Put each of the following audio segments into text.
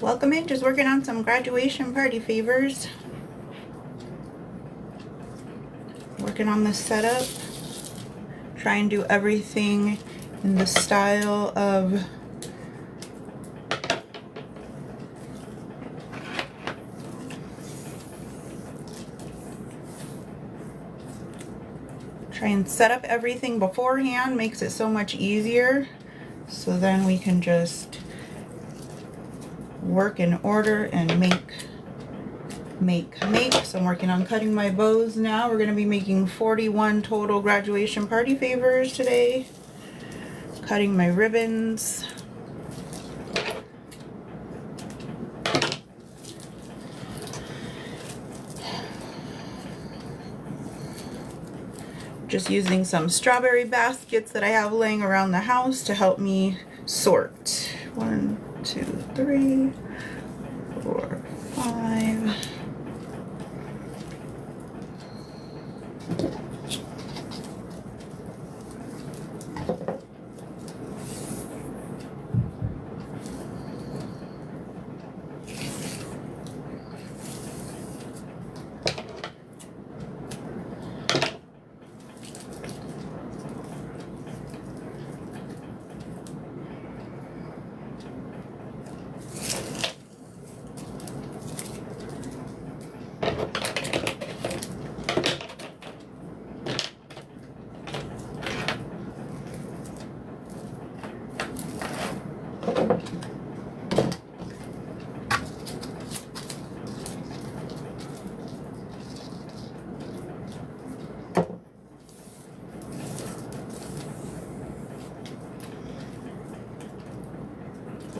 Welcome in, just working on some graduation party favors. Working on the setup. Try and do everything in the style of try and set up everything beforehand, makes it so much easier. So then we can just work in order and make. So I'm working on cutting my bows now. We're going to be making 41 total graduation party favors today. Cutting my ribbons. Just using some strawberry baskets that I have laying around the house to help me sort. 1, 2, 3, 4, 5.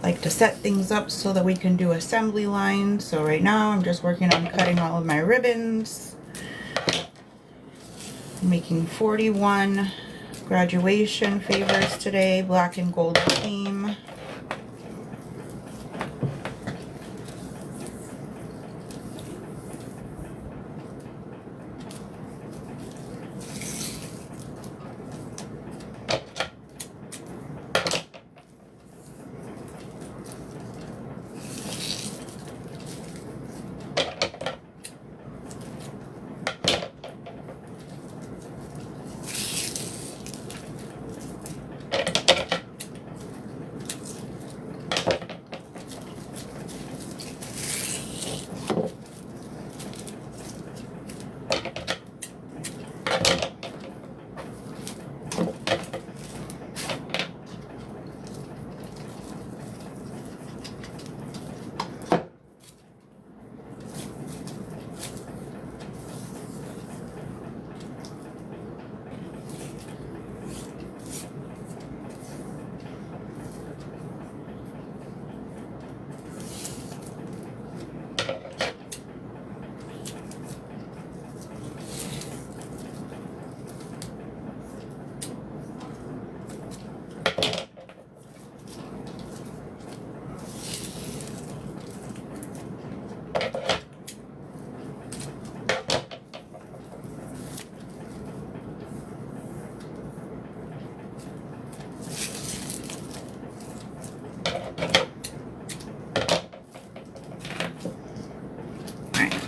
Like to set things up so that we can do assembly lines. So right now I'm just working on cutting all of my ribbons. Making 41 graduation favors today, black and gold theme.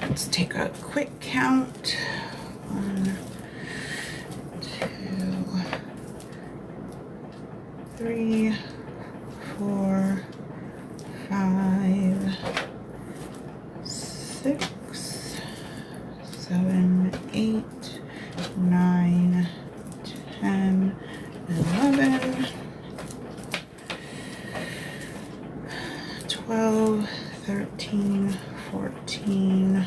Let's take a quick count. 1, 2, 3, 4, 5, 6, 7, 8, 9, 10, 11, 12, 13, 14,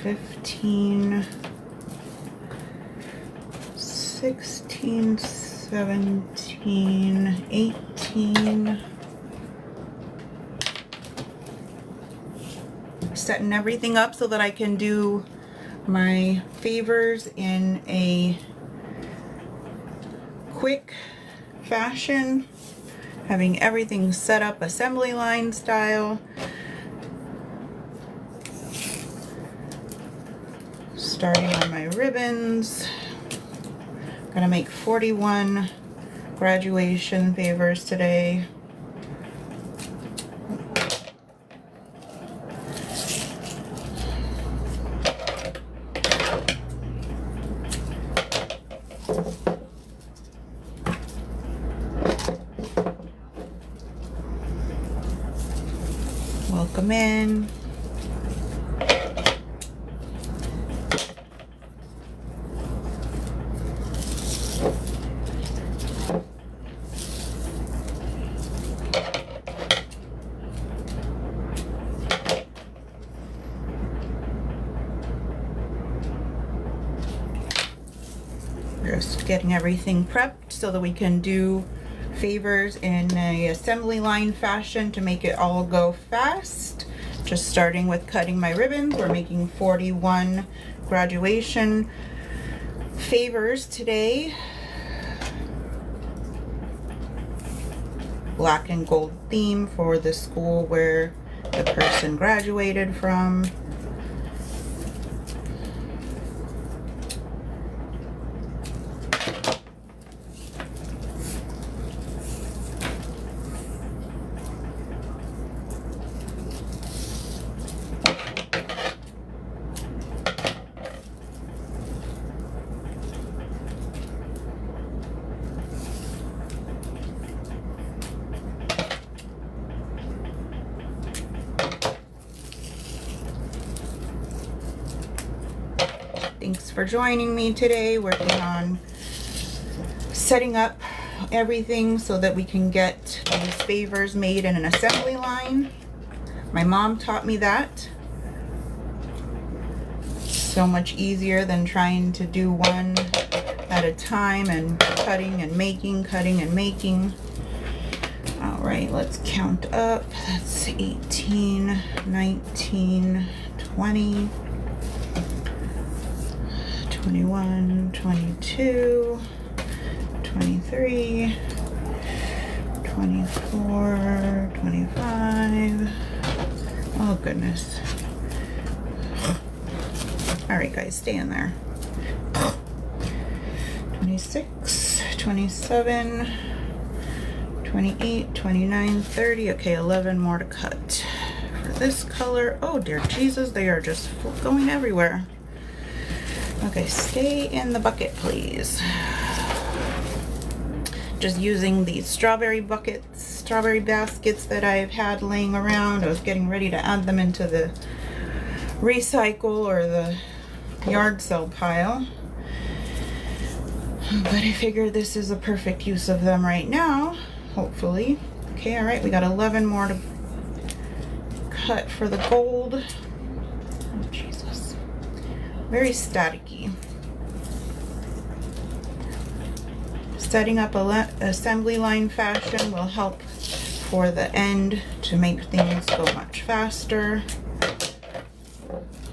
15, 16, 17, 18. Setting everything up so that I can do my favors in a quick fashion. Having everything set up assembly line style. Starting on my ribbons. Gonna make 41 graduation favors today. Welcome in. Just getting everything prepped so that we can do favors in a assembly line fashion to make it all go fast. Just starting with cutting my ribbons. We're making 41 graduation favors today. Black and gold theme for the school where the person graduated from. Thanks for joining me today, working on setting up everything so that we can get these favors made in an assembly line. My mom taught me that. So much easier than trying to do one at a time and cutting and making. All right, let's count up. That's 18, 19, 20. 21, 22, 23, 24, 25. Oh goodness. All right guys, stay in there. 26, 27, 28, 29, 30. Okay, 11 more to cut. For this color, oh dear Jesus, they are just going everywhere. Okay, stay in the bucket, please. Just using these strawberry buckets, strawberry baskets that I've had laying around. I was getting ready to add them into the recycle or the yard sale pile. But I figure this is a perfect use of them right now, hopefully. Okay, all right, we got 11 more to cut for the gold. Oh, Jesus. Very staticky. Setting up a assembly line fashion will help for the end to make things go much faster.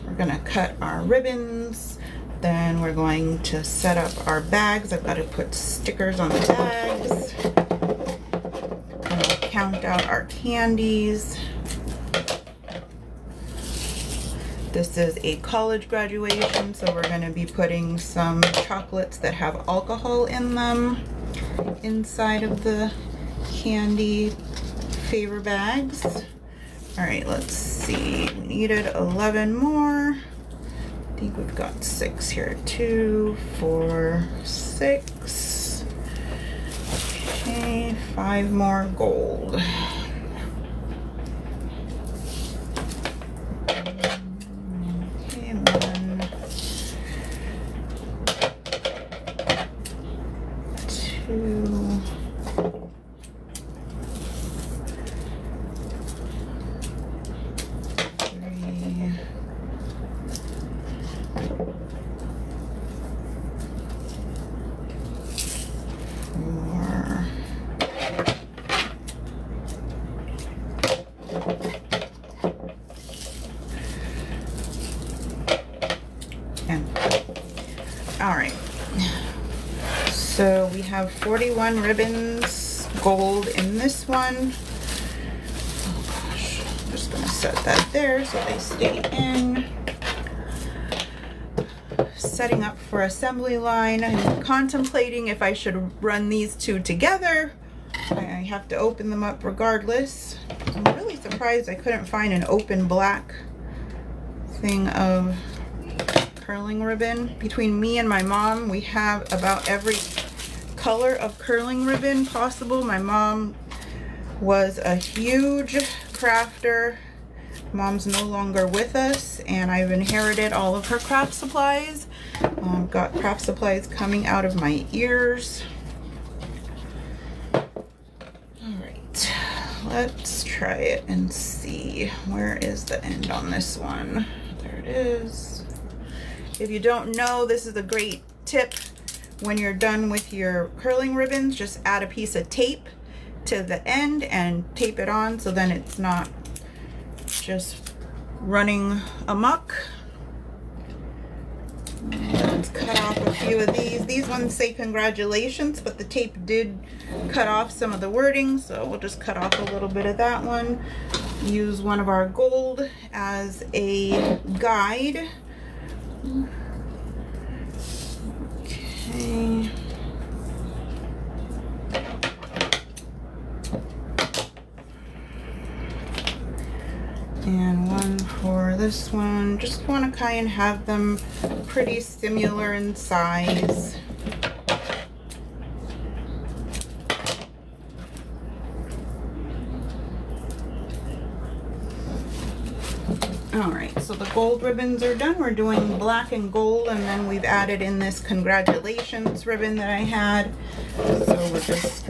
We're gonna cut our ribbons. Then we're going to set up our bags. I've got to put stickers on the bags. And we'll count out our candies. This is a college graduation, so we're going to be putting some chocolates that have alcohol in them inside of the candy favor bags. All right, let's see. We needed 11 more. I think we've got 6 here. 2, 4, 6. Okay, 5 more gold. Okay, 1, 2. 3. 4. And all right, so we have 41 ribbons gold in this one. Oh gosh, I'm just gonna set that there so they stay in. Setting up for assembly line. I'm contemplating if I should run these two together. I have to open them up regardless. I'm really surprised I couldn't find an open black thing of curling ribbon. Between me and my mom, we have about every color of curling ribbon possible. My mom was a huge crafter Mom's no longer with us, and I've inherited all of her craft supplies. Got craft supplies coming out of my ears. Alright, let's try it and see. Where is the end on this one? There it is. If you don't know, this is a great tip. When you're done with your curling ribbons, just add a piece of tape to the end and tape it on, so then it's not just running amok. Let's cut off a few of these. These ones say congratulations, but the tape did cut off some of the wording, so we'll just cut off a little bit of that one. Use one of our gold as a guide. Okay. And one for this one. Just want to kind of have them pretty similar in size. Alright, so the gold ribbons are done. We're doing black and gold, and then we've added in this congratulations ribbon that I had. So we're just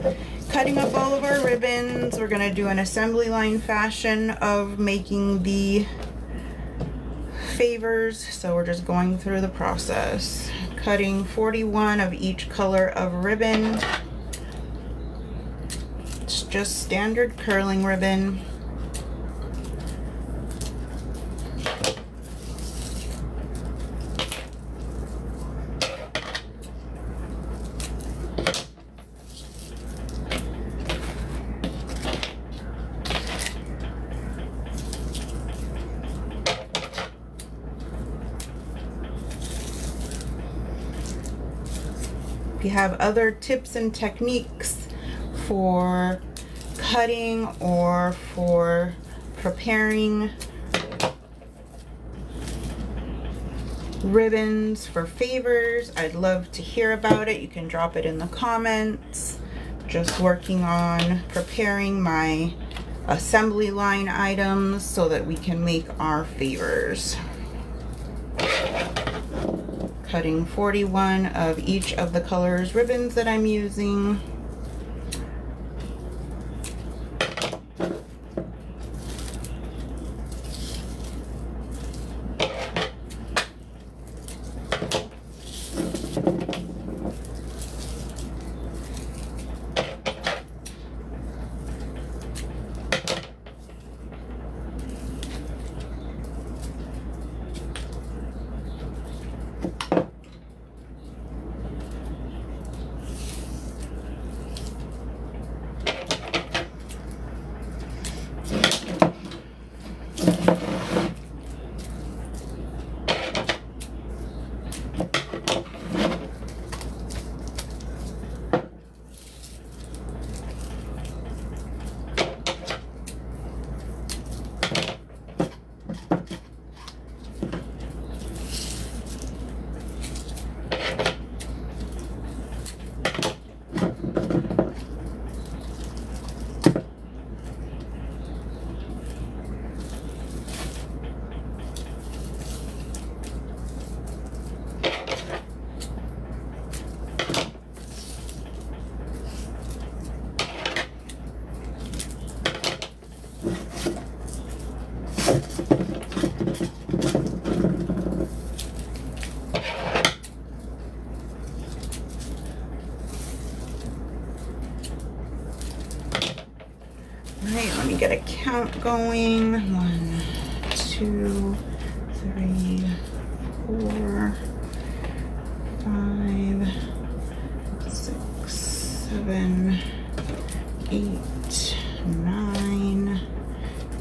cutting up all of our ribbons. We're going to do an assembly line fashion of making the favors. So we're just going through the process. Cutting 41 of each color of ribbon. It's just standard curling ribbon. If you have other tips and techniques for cutting or for preparing ribbons for favors, I'd love to hear about it. You can drop it in the comments. Just working on preparing my assembly line items so that we can make our favors. Cutting 41 of each of the colors ribbons that I'm using. Alright, let me get a count going. 1, 2, 3, 4, 5, 6, 7, 8, 9,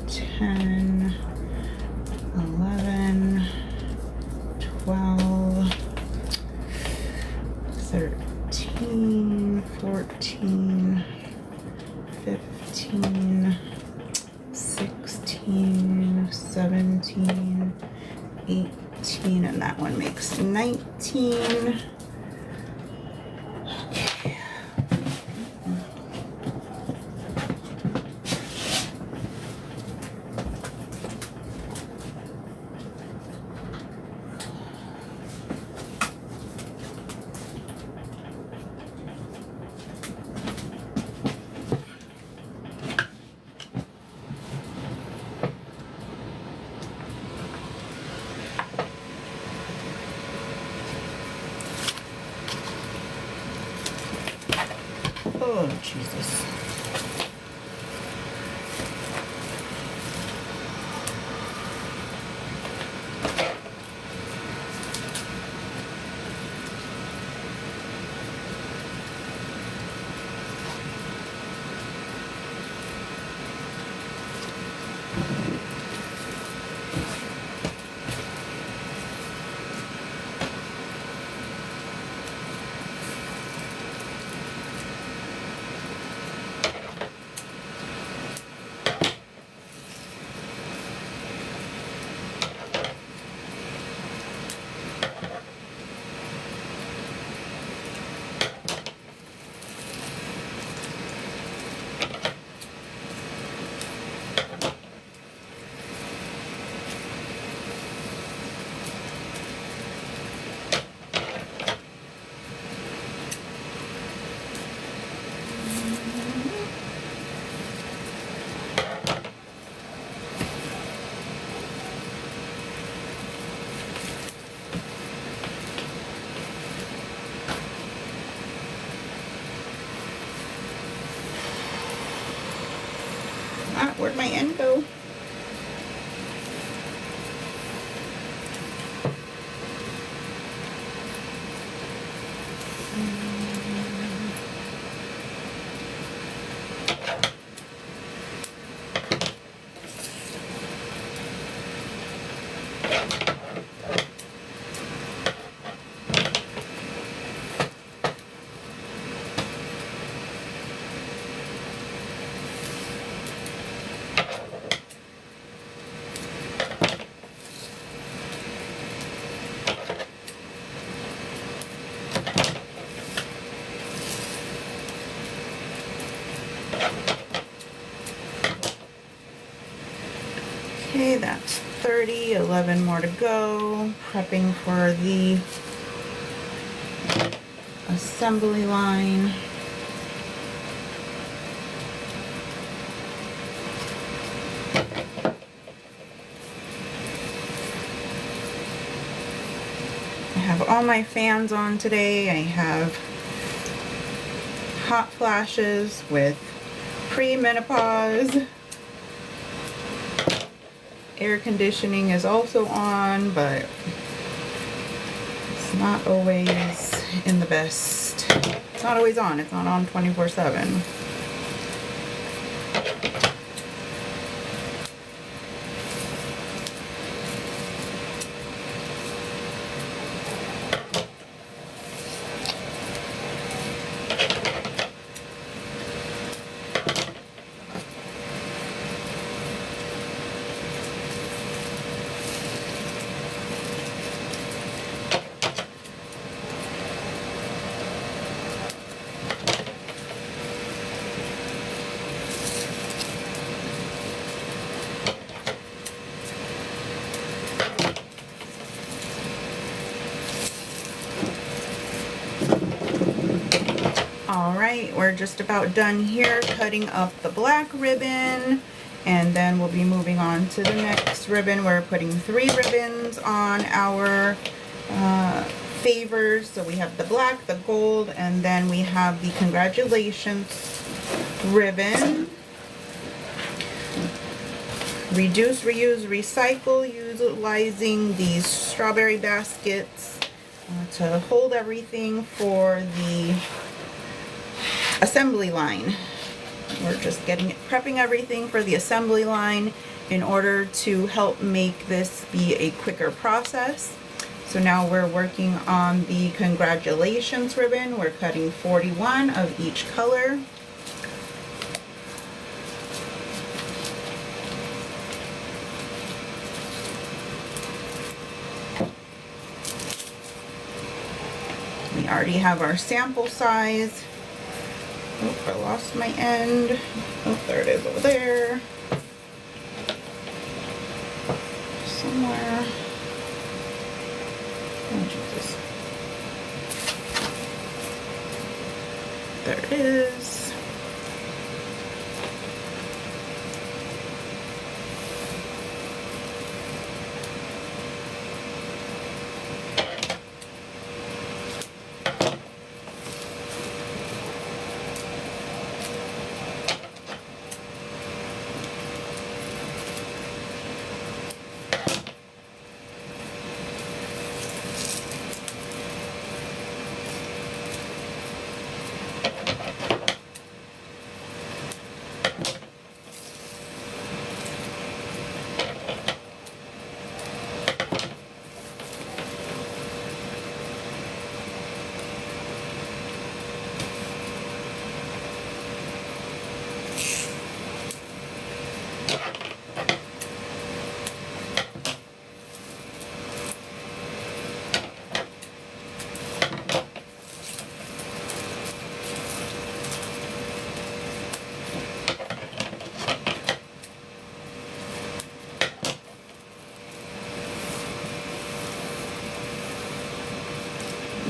10, 11, 12, 13, 14, 15, 16, 17, 18, and that one makes 19. Okay. Jesus. Ah, where'd my end go? Okay, that's 30, 11 more to go. Prepping for the assembly line. I have all my fans on today. I have hot flashes with pre-menopause. Air conditioning is also on, but it's not always in the best. It's not always on. It's not on 24/7. Alright, we're just about done here cutting up the black ribbon, and then we'll be moving on to the next ribbon. We're putting 3 ribbons on our favors. So we have the black, the gold, and then we have the congratulations ribbon. Reduce, reuse, recycle, utilizing these strawberry baskets to hold everything for the assembly line. We're just prepping everything for the assembly line in order to help make this be a quicker process. So now we're working on the congratulations ribbon. We're cutting 41 of each color. We already have our sample size. Oh, I lost my end. Oh, there it is over there. Somewhere. Oh, Jesus. There it is.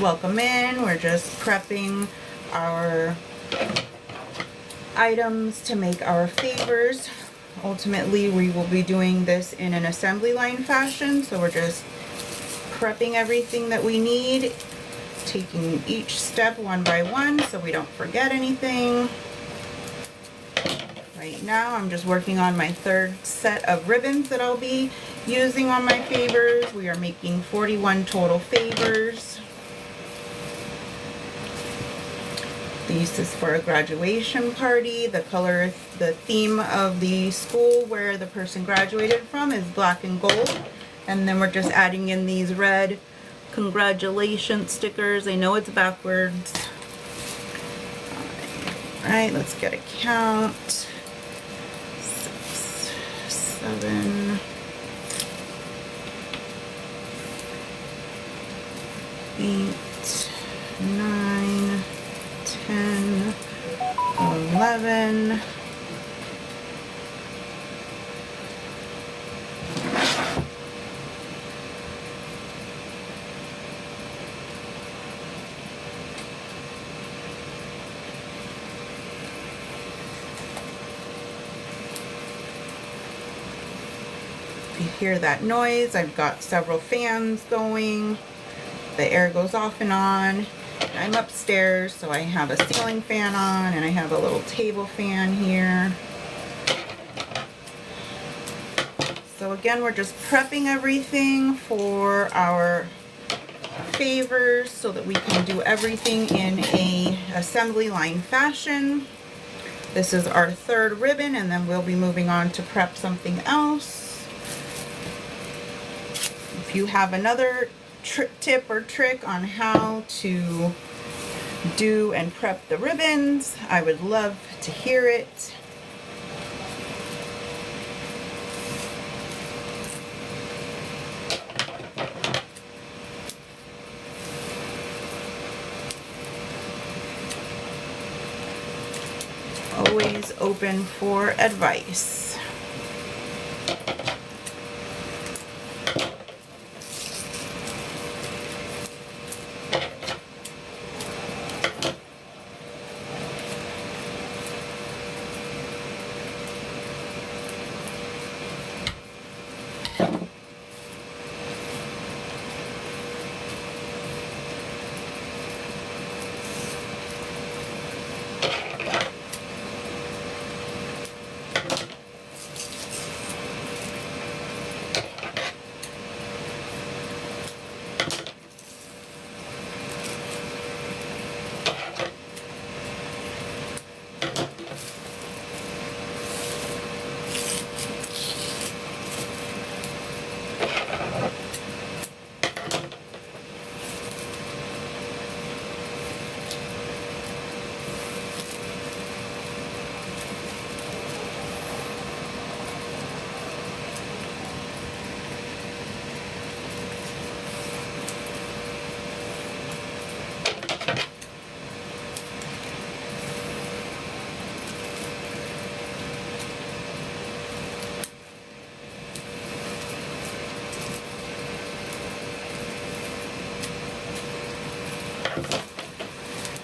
welcome in. We're just prepping our items to make our favors. Ultimately, we will be doing this in an assembly line fashion, so we're just prepping everything that we need, taking each step one by one so we don't forget anything. Right now, I'm just working on my third set of ribbons that I'll be using on my favors. We are making 41 total favors. This is for a graduation party. The color, the theme of the school where the person graduated from is black and gold. And then we're just adding in these red congratulations stickers. I know it's backwards. All right, let's get a count. 6, 7, 8, 9, 10, 11. You hear that noise, I've got several fans going. The air goes off and on. I'm upstairs, so I have a ceiling fan on and I have a little table fan here. So again, we're just prepping everything for our favors so that we can do everything in a assembly line fashion. This is our third ribbon, and then we'll be moving on to prep something else. If you have another tip or trick on how to do and prep the ribbons, I would love to hear it. Always open for advice.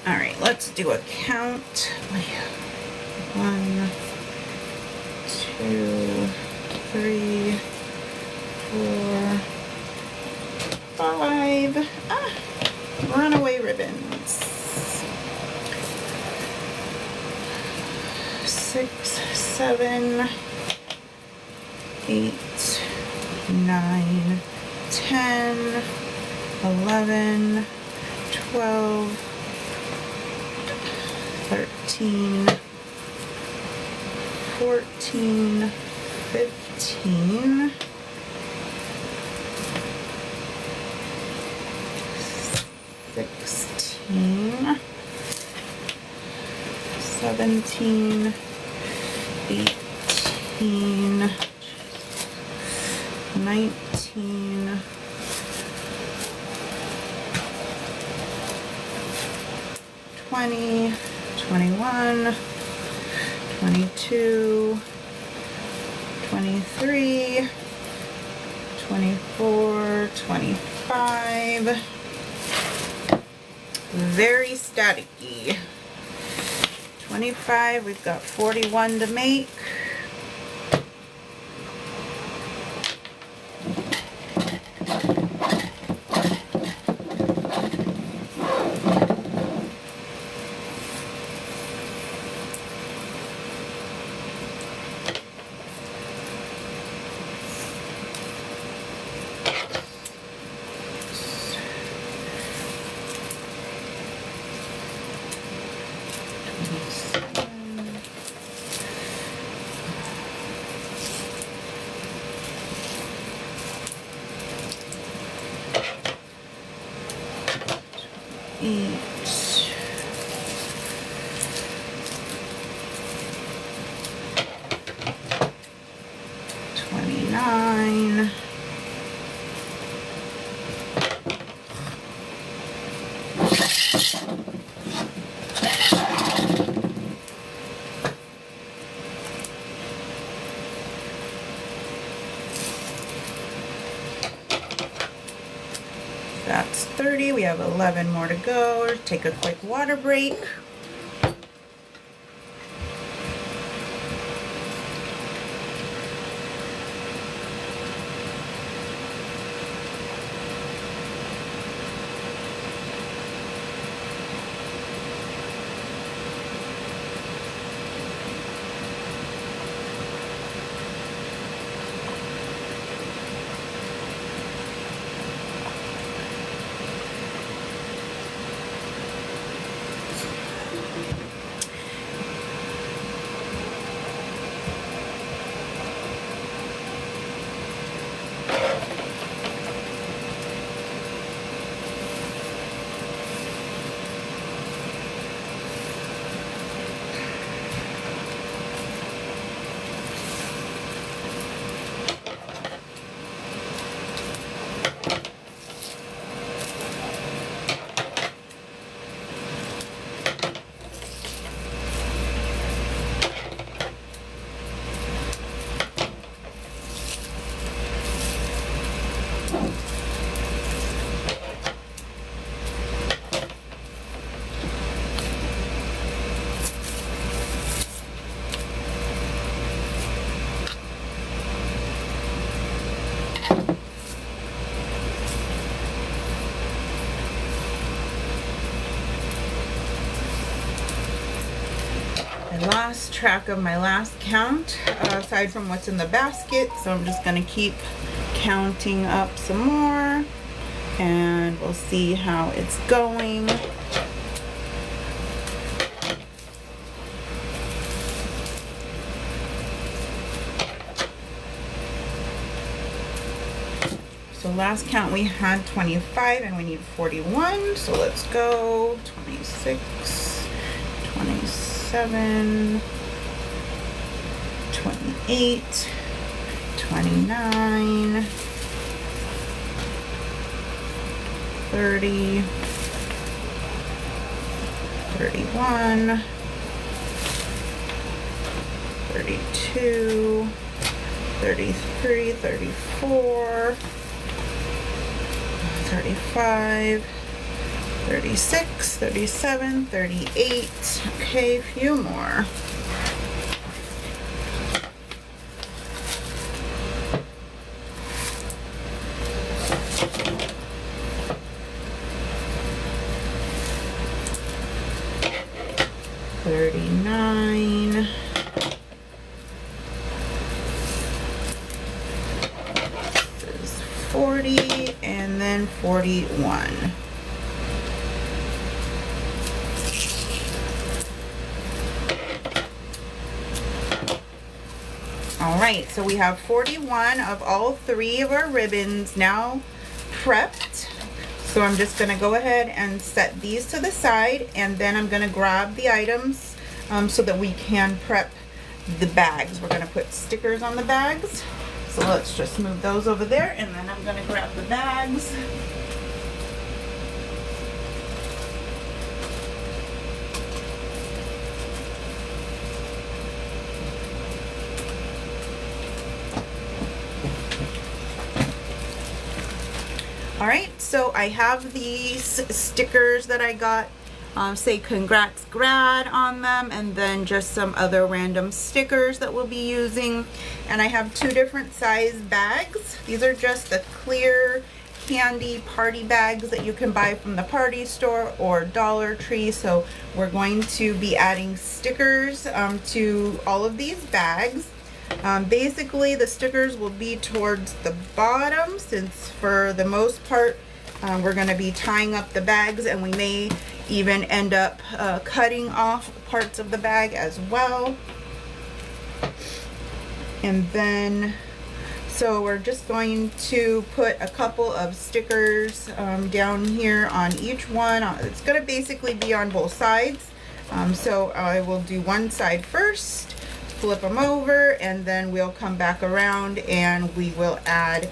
All right, let's do a count. 1, 2, 3, 4, 5. Runaway ribbons. 6, 7, 8, 9, 10, 11, 12, 13, 14, 15, 16, 17, 18, 19, 20, 21, 22, 23, 24, 25, very staticky. 25, we've got 41 to make. Eight, 29, 30. We have 11 more to go. Take a quick water break. I lost track of my last count aside from what's in the basket, so I'm just going to keep counting up some more and we'll see how it's going. So last count we had 25 and we need 41, so let's go. 26, 27, 28, 29, 30, 31, 32, 33, 34, 35, 36, 37, 38. Okay, a few more. $39. This is 40 and then 41. All right, so we have 41 of all three of our ribbons now prepped. So I'm just going to go ahead and set these to the side, and then I'm going to grab the items so that we can prep the bags. We're going to put stickers on the bags. So let's just move those over there, and then I'm going to grab the bags. All right, so I have these stickers that I got, say congrats grad on them, and then just some other random stickers that we'll be using. And I have 2 different size bags. These are just the clear candy party bags that you can buy from the party store or Dollar Tree. So we're going to be adding stickers to all of these bags. Basically the stickers will be towards the bottom, since for the most part we're going to be tying up the bags, and we may even end up cutting off parts of the bag as well. And then so we're just going to put a couple of stickers down here on each one. It's going to basically be on both sides. So I will do one side first, flip them over, and then we'll come back around and we will add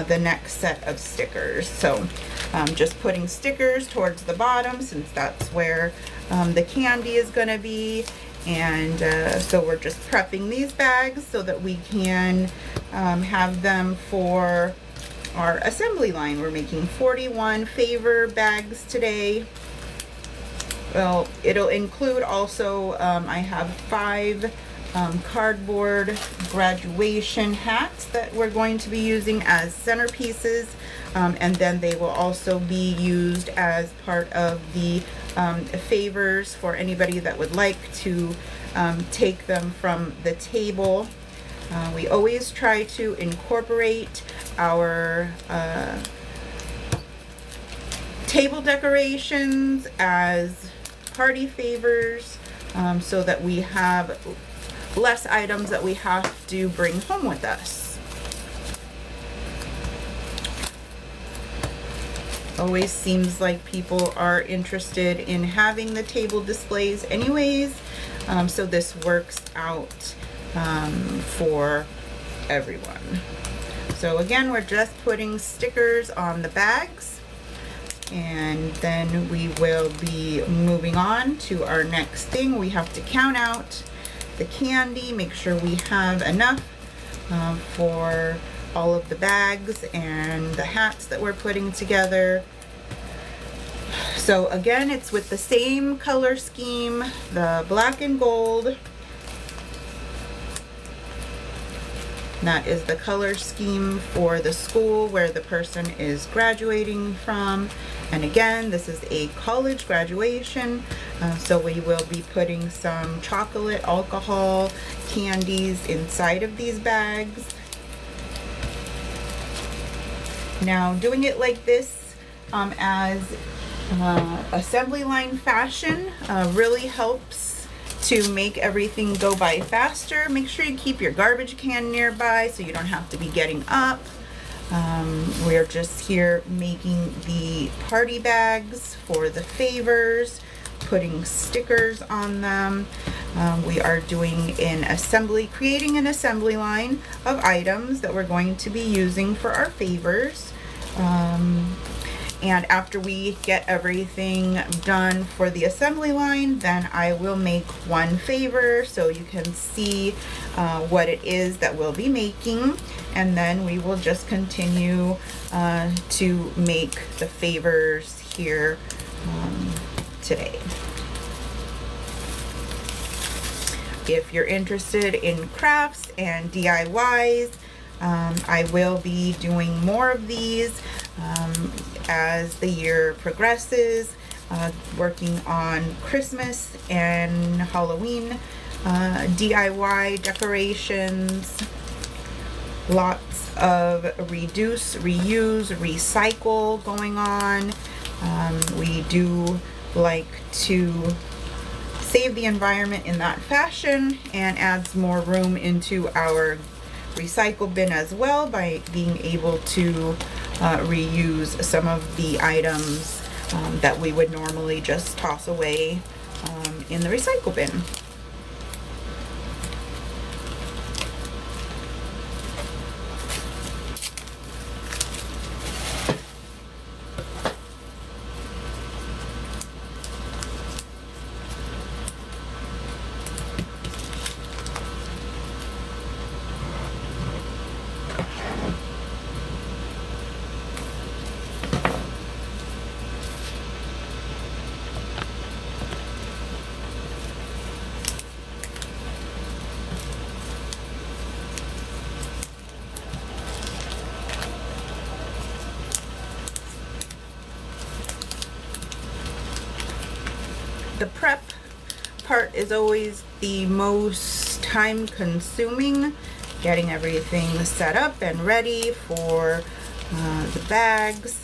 the next set of stickers. So just putting stickers towards the bottom, since that's where the candy is going to be. And so we're just prepping these bags so that we can have them for our assembly line. We're making 41 favor bags today. Well, it'll include also, I have 5 cardboard graduation hats that we're going to be using as centerpieces, and then they will also be used as part of the favors for anybody that would like to take them from the table. We always try to incorporate our table decorations as party favors, so that we have less items that we have to bring home with us. Always seems like people are interested in having the table displays anyways, so this works out for everyone. So again, we're just putting stickers on the bags, and then we will be moving on to our next thing. We have to count out the candy, make sure we have enough for all of the bags and the hats that we're putting together. So again, it's with the same color scheme, the black and gold. That is the color scheme for the school where the person is graduating from. And again, this is a college graduation, so we will be putting some chocolate, alcohol, candies inside of these bags. Now, doing it like this as assembly line fashion really helps to make everything go by faster. Make sure you keep your garbage can nearby so you don't have to be getting up. We're just here making the party bags for the favors, putting stickers on them. We are doing creating an assembly line of items that we're going to be using for our favors. And after we get everything done for the assembly line, then I will make one favor so you can see what it is that we'll be making. And then we will just continue to make the favors here today. If you're interested in crafts and DIYs, I will be doing more of these as the year progresses, working on Christmas and Halloween DIY decorations. Lots of reduce, reuse, recycle going on. We do like to save the environment in that fashion and adds more room into our recycle bin as well by being able to reuse some of the items that we would normally just toss away in the recycle bin. The prep part is always the most time consuming, getting everything set up and ready for the bags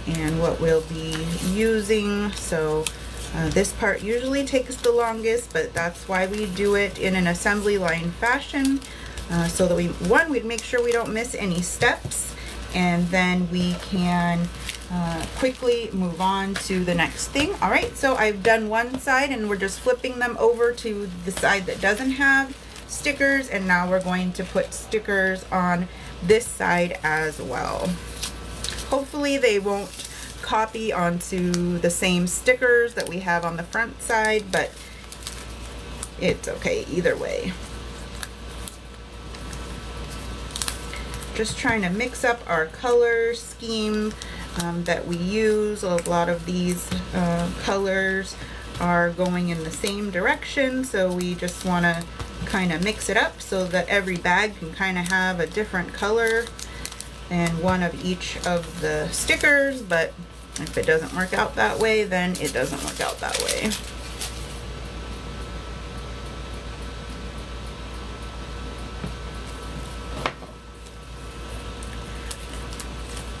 and what we'll be using. So this part usually takes the longest, but that's why we do it in an assembly line fashion, so that we'd make sure we don't miss any steps, and then we can quickly move on to the next thing. All right, so I've done one side and we're just flipping them over to the side that doesn't have stickers, and now we're going to put stickers on this side as well. Hopefully they won't copy onto the same stickers that we have on the front side, but it's okay either way. Just trying to mix up our color scheme that we use. A lot of these colors are going in the same direction, so we just want to kind of mix it up so that every bag can kind of have a different color and one of each of the stickers. But if it doesn't work out that way, then it doesn't work out that way.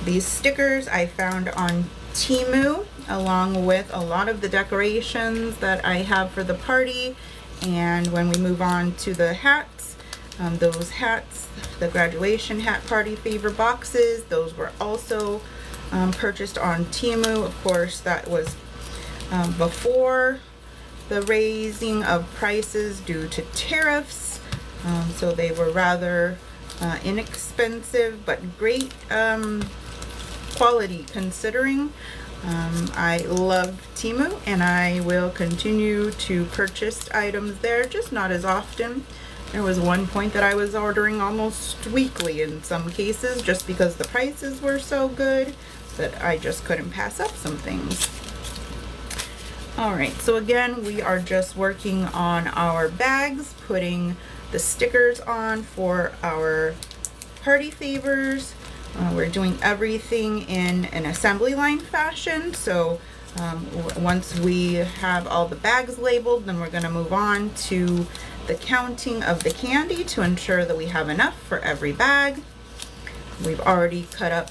These stickers I found on Temu, along with a lot of the decorations that I have for the party. And when we move on to the hats, those hats, the graduation hat party favor boxes, those were also purchased on Temu. Of course, that was before the raising of prices due to tariffs, so they were rather inexpensive, but great quality considering. I love Temu, and I will continue to purchase items there, just not as often. There was one point that I was ordering almost weekly in some cases, just because the prices were so good that I just couldn't pass up some things. Alright, so again, we are just working on our bags, putting the stickers on for our party favors. We're doing everything in an assembly line fashion, so once we have all the bags labeled, then we're going to move on to the counting of the candy to ensure that we have enough for every bag. We've already cut up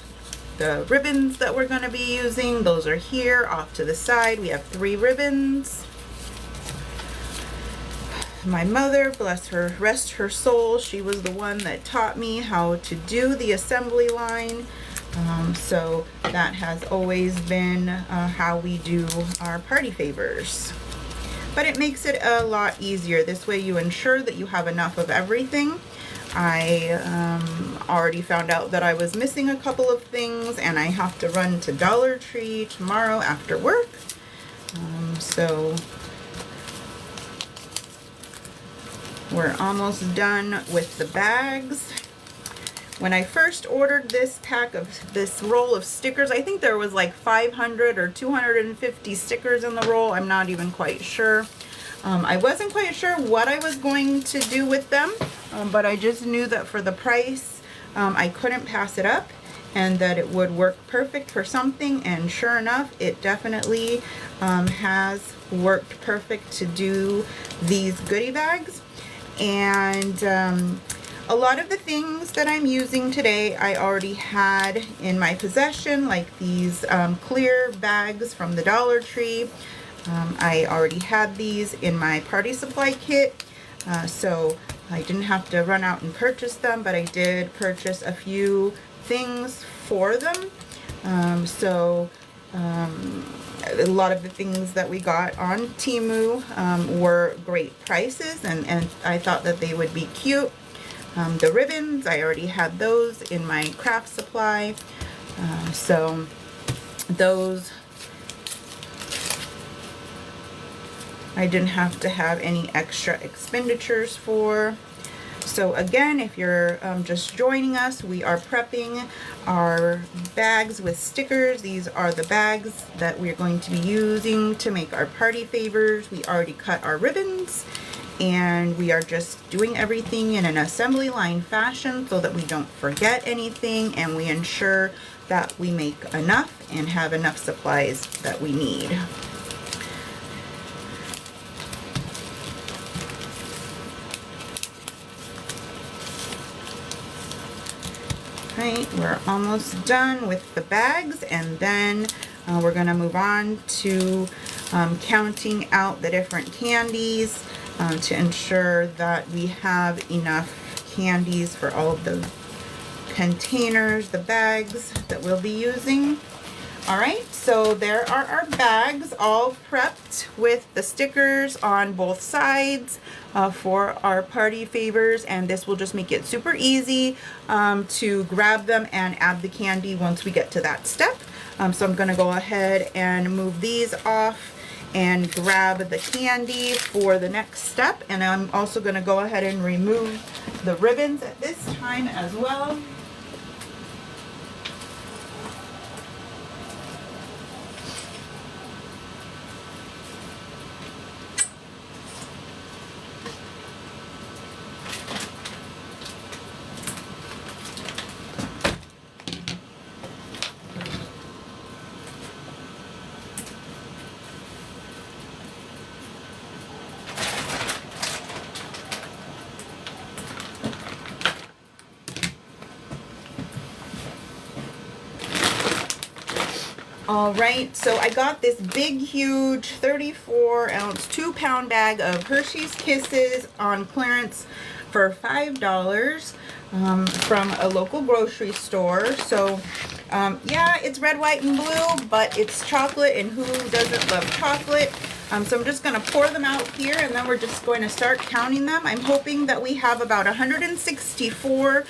the ribbons that we're going to be using. Those are here off to the side. We have 3 ribbons. My mother, bless her, rest her soul, she was the one that taught me how to do the assembly line. So that has always been how we do our party favors. But it makes it a lot easier. This way you ensure that you have enough of everything. I already found out that I was missing a couple of things, and I have to run to Dollar Tree tomorrow after work. So we're almost done with the bags. When I first ordered this pack of this roll of stickers, I think there was like 500 or 250 stickers in the roll. I'm not even quite sure. I wasn't quite sure what I was going to do with them, but I just knew that for the price, I couldn't pass it up, and that it would work perfect for something. And sure enough, it definitely has worked perfect to do these goodie bags. And a lot of the things that I'm using today I already had in my possession, like these clear bags from the Dollar Tree. I already had these in my party supply kit, so I didn't have to run out and purchase them, but I did purchase a few things for them. A lot of the things that we got on Temu were great prices, and I thought that they would be cute. The ribbons, I already had those in my craft supply, so those I didn't have to have any extra expenditures for. So again, if you're just joining us, we are prepping our bags with stickers. These are the bags that we're going to be using to make our party favors. We already cut our ribbons, and we are just doing everything in an assembly line fashion so that we don't forget anything, and we ensure that we make enough and have enough supplies that we need. Right, we're almost done with the bags, and then we're gonna move on to counting out the different candies to ensure that we have enough candies for all of the containers, the bags that we'll be using. All right, so there are our bags all prepped with the stickers on both sides for our party favors, and this will just make it super easy to grab them and add the candy once we get to that step. So I'm gonna go ahead and move these off and grab the candy for the next step, and I'm also gonna go ahead and remove the ribbons at this time as well. All right, so I got this big, huge 34-ounce, 2-pound bag of Hershey's Kisses on clearance for $5 from a local grocery store. So, yeah, it's red, white, and blue, but it's chocolate, and who doesn't love chocolate? So I'm just going to pour them out here, and then we're just going to start counting them. I'm hoping that we have about 164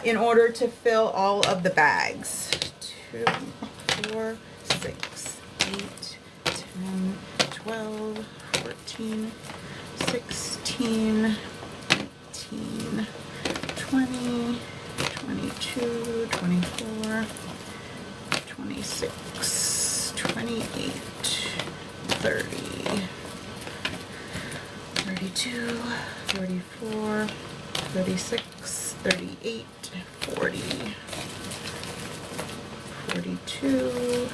in order to fill all of the bags. 2, 4, 6, 8, 10, 12, 14, 16, 18, 20, 22, 24, 26, 28, 30, 32, 34, 36, 38, 40, 42,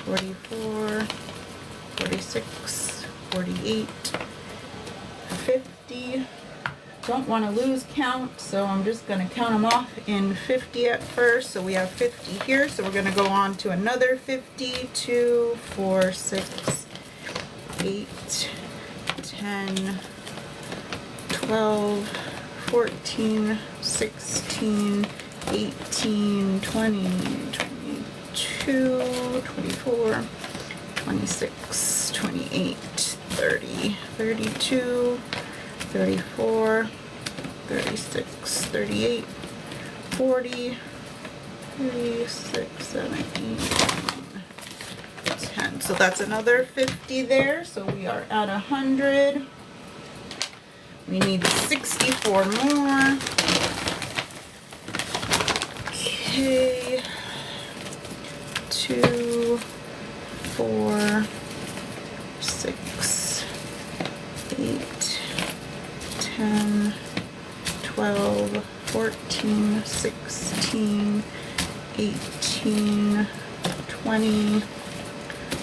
44, 46, 48, 50. Don't want to lose count, so I'm just going to count them off in 50 at first. So we have 50 here, so we're going to go on to another 50. 2, 4, 6, 8, 10, 12, 14, 16, 18, 20, 22, 24, 26, 28, 30, 32, 34, 36, 38, 40, 36, 7, 8, 9, 10. So that's another 50 there. So we are at 100. We need 64 more. Okay. 2, 4, 6, 8, 10, 12, 14, 16, 18, 20,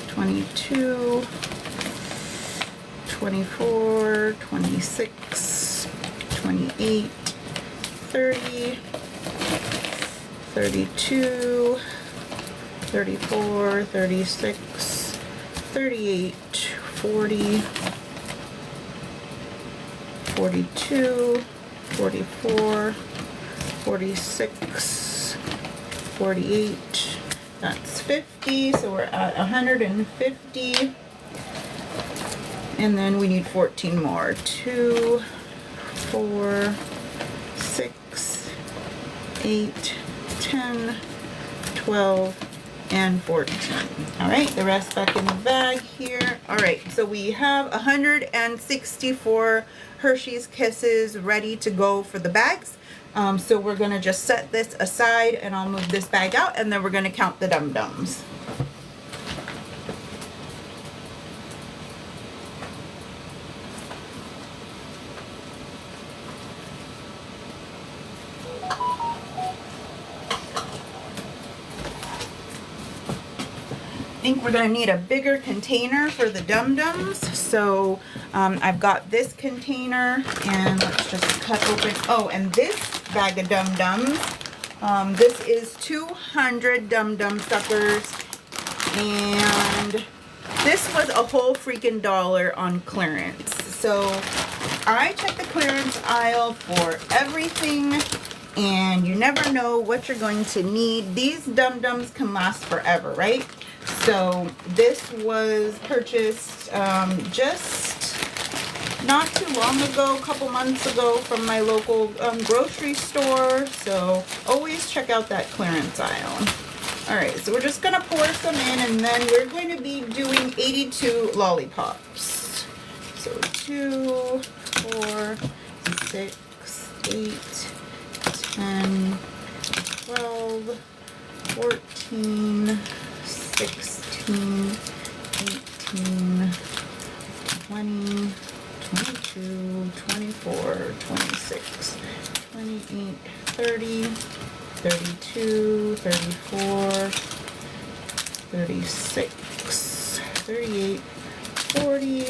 22, 24, 26, 28, 30, 32, 34, 36, 38, 40, 42, 44, 46, 48, that's 50, so we're at 150, and then we need 14 more. 2, 4, 6, 8, 10, 12, and 14. All right, the rest back in the bag here. All right, so we have 164 Hershey's Kisses ready to go for the bags. So we're gonna just set this aside, and I'll move this bag out, and then we're gonna count the Dum-Dums. I think we're going to need a bigger container for the Dum-Dums. So I've got this container, and let's just cut open. Oh, and this bag of Dum-Dums This is 200 Dum Dum Suckers, and this was a whole freaking $1 on clearance. So I check the clearance aisle for everything, and you never know what you're going to need. These Dum Dums can last forever, right? So this was purchased just not too long ago, a couple months ago, from my local grocery store. So always check out that clearance aisle. All right, so we're just gonna pour some in, and then we're going to be doing 82 lollipops. So 2, 4, 6, 8, 10, 12, 14, 16, 18, 20, 22, 24, 26, 28, 30, 32, 34, 36, 38, 40,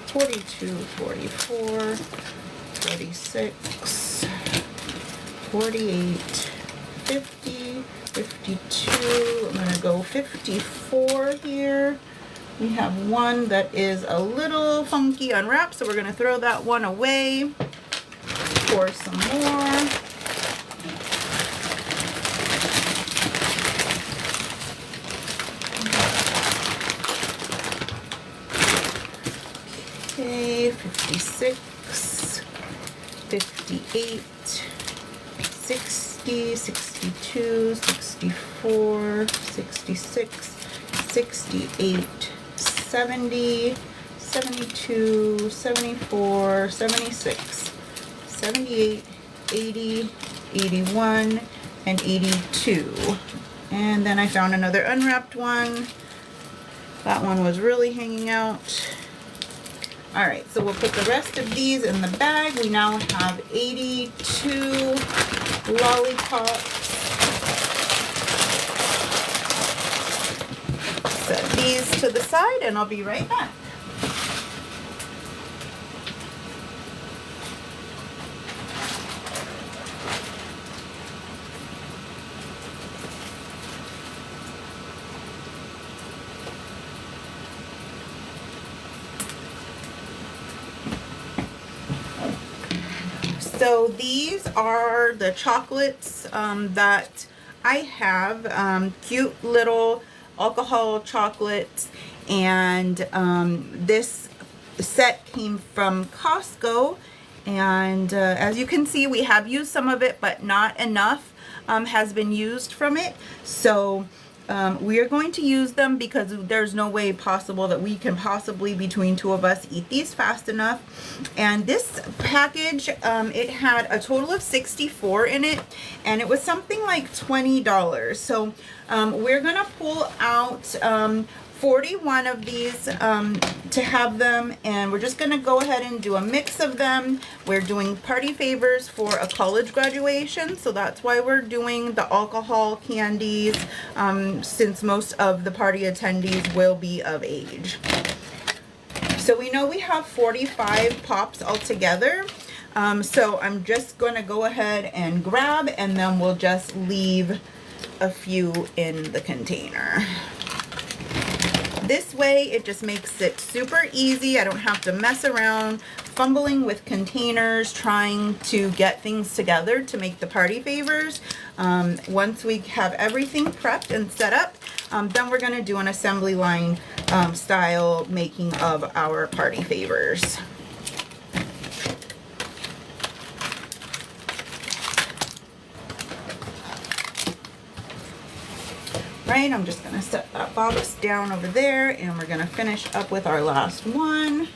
42, 44, 46, 48, 50, 52. I'm gonna go 54 here. We have one that is a little funky unwrapped, so we're gonna throw that one away. Pour some more. Okay, 56, 58, 60, 62, 64, 66, 68, 70, 72, 74, 76, 78, 80, 81, and 82. And then I found another unwrapped one. That one was really hanging out. All right, so we'll put the rest of these in the bag. We now have 82 lollipops. Set these to the side, and I'll be right back. So these are the chocolates that I have, cute little alcohol chocolates, and this set came from Costco, and as you can see, we have used some of it, but not enough has been used from it. So we are going to use them because there's no way possible that we can possibly, between two of us, eat these fast enough. And this package, it had a total of 64 in it, and it was something like $20. So we're gonna pull out 41 of these to have them, and we're just gonna go ahead and do a mix of them. We're doing party favors for a college graduation, so that's why we're doing the alcohol candies, since most of the party attendees will be of age. So we know we have 45 pops altogether. So I'm just gonna go ahead and grab, and then we'll just leave a few in the container. This way, it just makes it super easy. I don't have to mess around fumbling with containers, trying to get things together to make the party favors. Once we have everything prepped and set up, then we're gonna do an assembly line style making of our party favors. Right, I'm just gonna set that box down over there, and we're gonna finish up with our last one.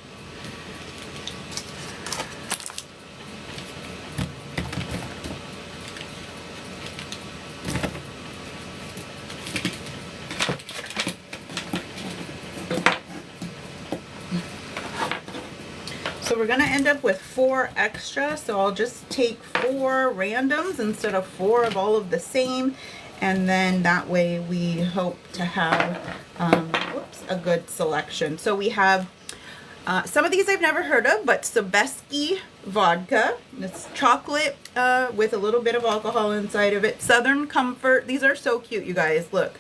So we're gonna end up with 4 extra, so I'll just take 4 randoms instead of 4 of all of the same. And then that way we hope to have a good selection. So we have Some of these I've never heard of, but Sobeski vodka. It's chocolate with a little bit of alcohol inside of it. Southern Comfort. These are so cute, you guys. Look.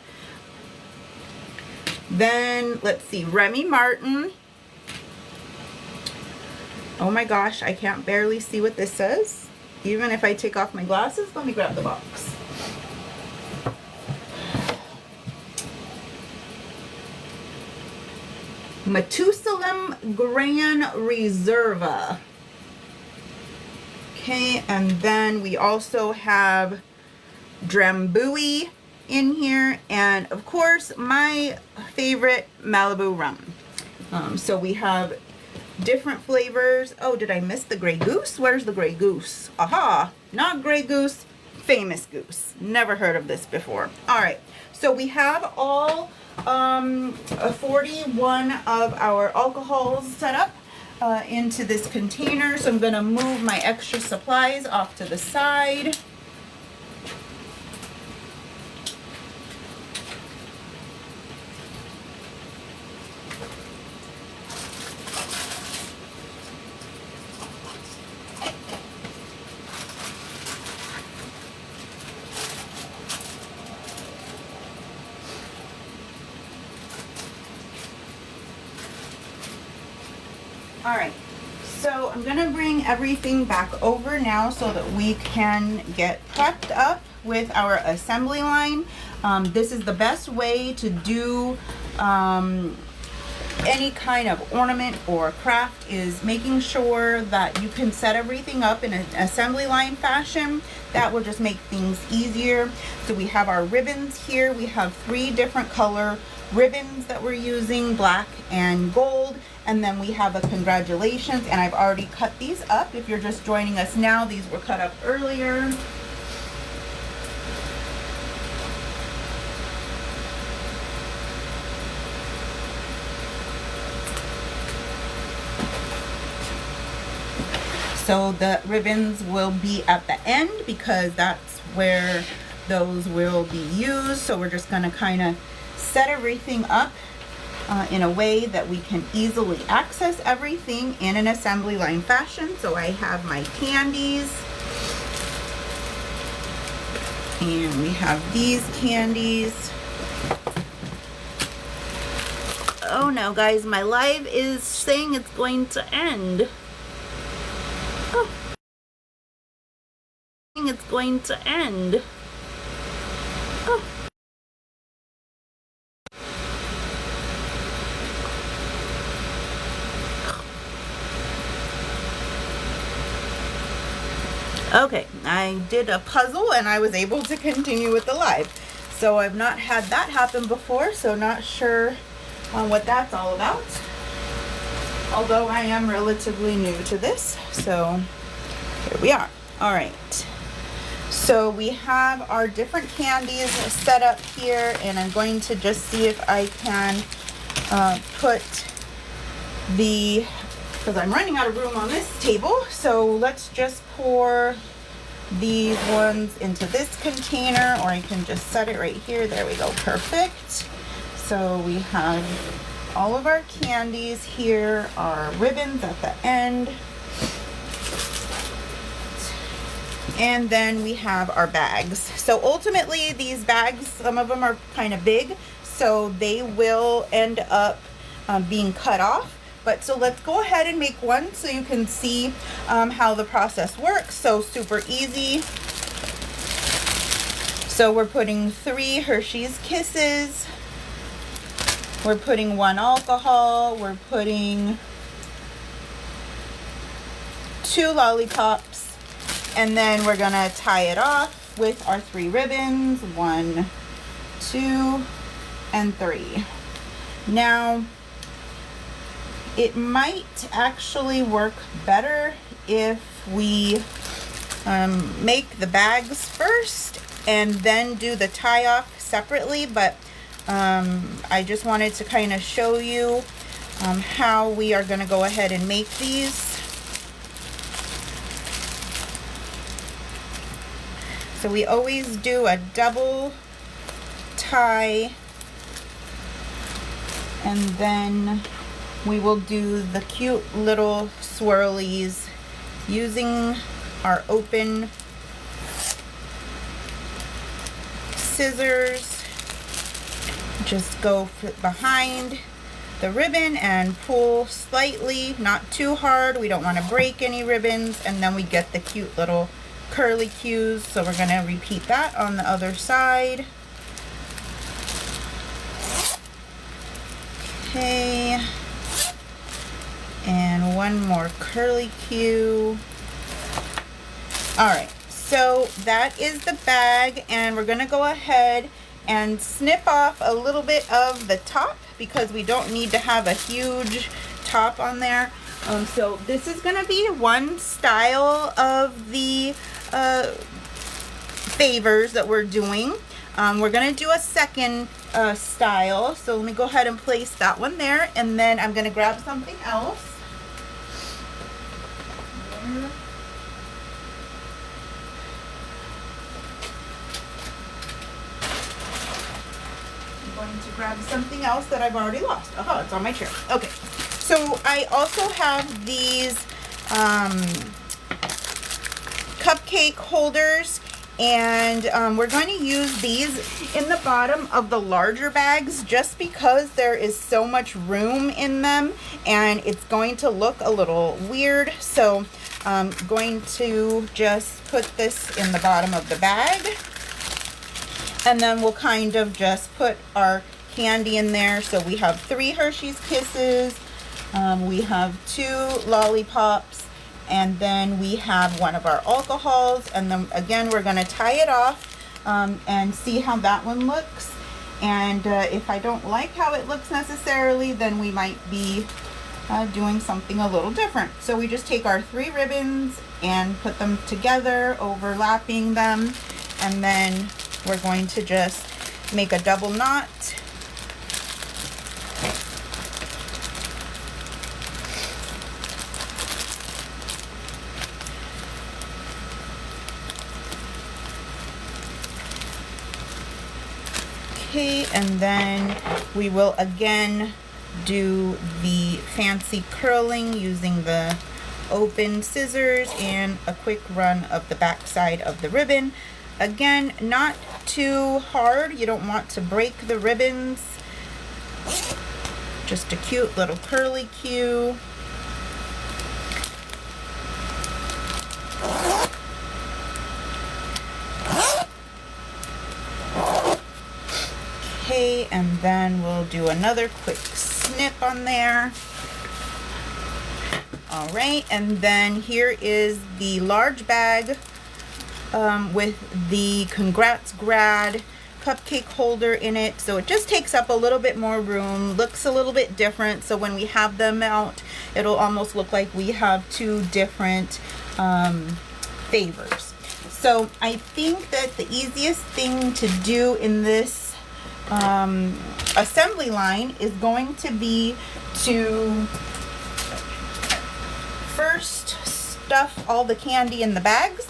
Then, let's see, Remy Martin. Oh my gosh, I can't barely see what this says. Even if I take off my glasses, let me grab the box. Matusalem Gran Reserva. Okay, and then we also have Drambuie in here, and of course my favorite, Malibu rum. So we have different flavors. Oh, did I miss the Grey Goose? Where's the Grey Goose? Aha, not Grey Goose, Famous Goose. Never heard of this before. All right, so we have all 41 of our alcohols set up into this container. So I'm gonna move my extra supplies off to the side. All right, so I'm gonna bring everything back over now so that we can get prepped up with our assembly line. This is the best way to do any kind of ornament or craft, is making sure that you can set everything up in an assembly line fashion. That will just make things easier. So we have our ribbons here. We have 3 different color ribbons that we're using, black and gold. And then we have a congratulations, and I've already cut these up. If you're just joining us now, these were cut up earlier. So the ribbons will be at the end because that's where those will be used. So we're just gonna kind of set everything up in a way that we can easily access everything in an assembly line fashion. So I have my candies, and we have these candies. Oh no, guys, my live is saying it's going to end. Oh, it's going to end. Oh. Okay, I did a puzzle and I was able to continue with the live. So I've not had that happen before, so not sure what that's all about. Although I am relatively new to this, so here we are. All right, so we have our different candies set up here, and I'm going to just see if I can put the, because I'm running out of room on this table, so let's just pour these ones into this container, or I can just set it right here. There we go, perfect. So we have all of our candies here, our ribbons at the end, and then we have our bags. So ultimately these bags, some of them are kind of big, so they will end up being cut off. But so let's go ahead and make one so you can see how the process works. So super easy. So we're putting 3 Hershey's Kisses. We're putting 1 alcohol. We're putting 2 lollipops. And then we're gonna tie it off with our 3 ribbons. 1, 2, and 3. Now, it might actually work better if we make the bags first and then do the tie off separately, but I just wanted to kind of show you how we are going to go ahead and make these. So we always do a double tie, and then we will do the cute little swirlies using our open scissors. Just go behind the ribbon and pull slightly, not too hard. We don't want to break any ribbons, and then we get the cute little curly cues. So we're going to repeat that on the other side. Okay, and one more curly cue. All right, so that is the bag, and we're going to go ahead and snip off a little bit of the top because we don't need to have a huge top on there. So this is going to be one style of the favors that we're doing. We're going to do a second style, so let me go ahead and place that one there, and then I'm going to grab something else. There. Going to grab something else that I've already lost. Oh, it's on my chair. Okay, so I also have these cupcake holders, and we're going to use these in the bottom of the larger bags just because there is so much room in them and it's going to look a little weird. So I'm going to just put this in the bottom of the bag. And then we'll kind of just put our candy in there. So we have 3 Hershey's Kisses, we have 2 lollipops, and then we have one of our alcohols. And then again, we're going to tie it off and see how that one looks. And if I don't like how it looks necessarily, then we might be doing something a little different. So we just take our 3 ribbons and put them together, overlapping them, and then we're going to just make a double knot. Okay, and then we will again do the fancy curling using the open scissors and a quick run of the back side of the ribbon. Again, not too hard. You don't want to break the ribbons. Just a cute little curly cue. Okay, and then we'll do another quick snip on there. All right, and then here is the large bag with the Congrats Grad cupcake holder in it. So it just takes up a little bit more room, looks a little bit different. So when we have them out, it'll almost look like we have 2 different favors. So I think that the easiest thing to do in this assembly line is going to be to first stuff all the candy in the bags,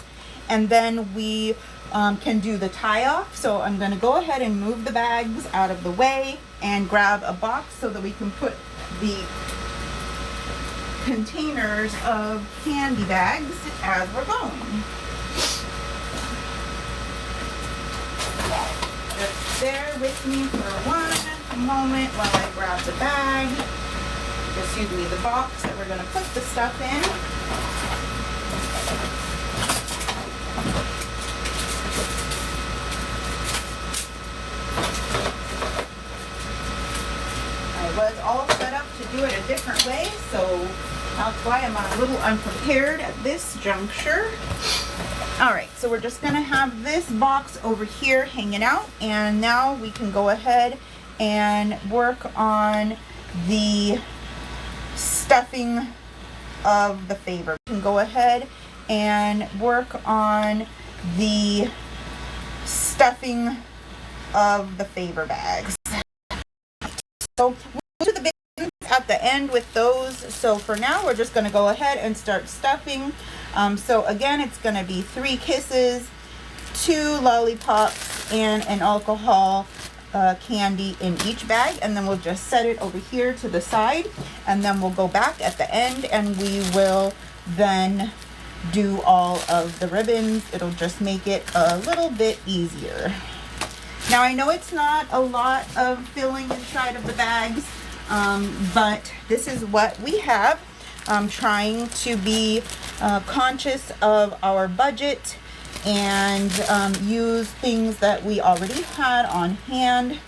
and then we can do the tie off. So I'm going to go ahead and move the bags out of the way and grab a box so that we can put the containers of candy bags as we're going. Just bear with me for one moment while I grab the bag. Excuse me, the box that we're going to put the stuff in. I was all set up to do it a different way, so that's why I'm a little unprepared at this juncture. All right, so we're just gonna have this box over here hanging out, and now we can go ahead and work on the stuffing of the favor. We can go ahead and work on the stuffing of the favor bags. So we'll do the bins at the end with those. So for now, we're just gonna go ahead and start stuffing. So again, it's gonna be 3 kisses, 2 lollipops, and an alcohol. candy in each bag, and then we'll just set it over here to the side, and then we'll go back at the end and we will then do all of the ribbons. It'll just make it a little bit easier. Now I know it's not a lot of filling inside of the bags, but this is what we have. I'm trying to be conscious of our budget and use things that we already had on hand.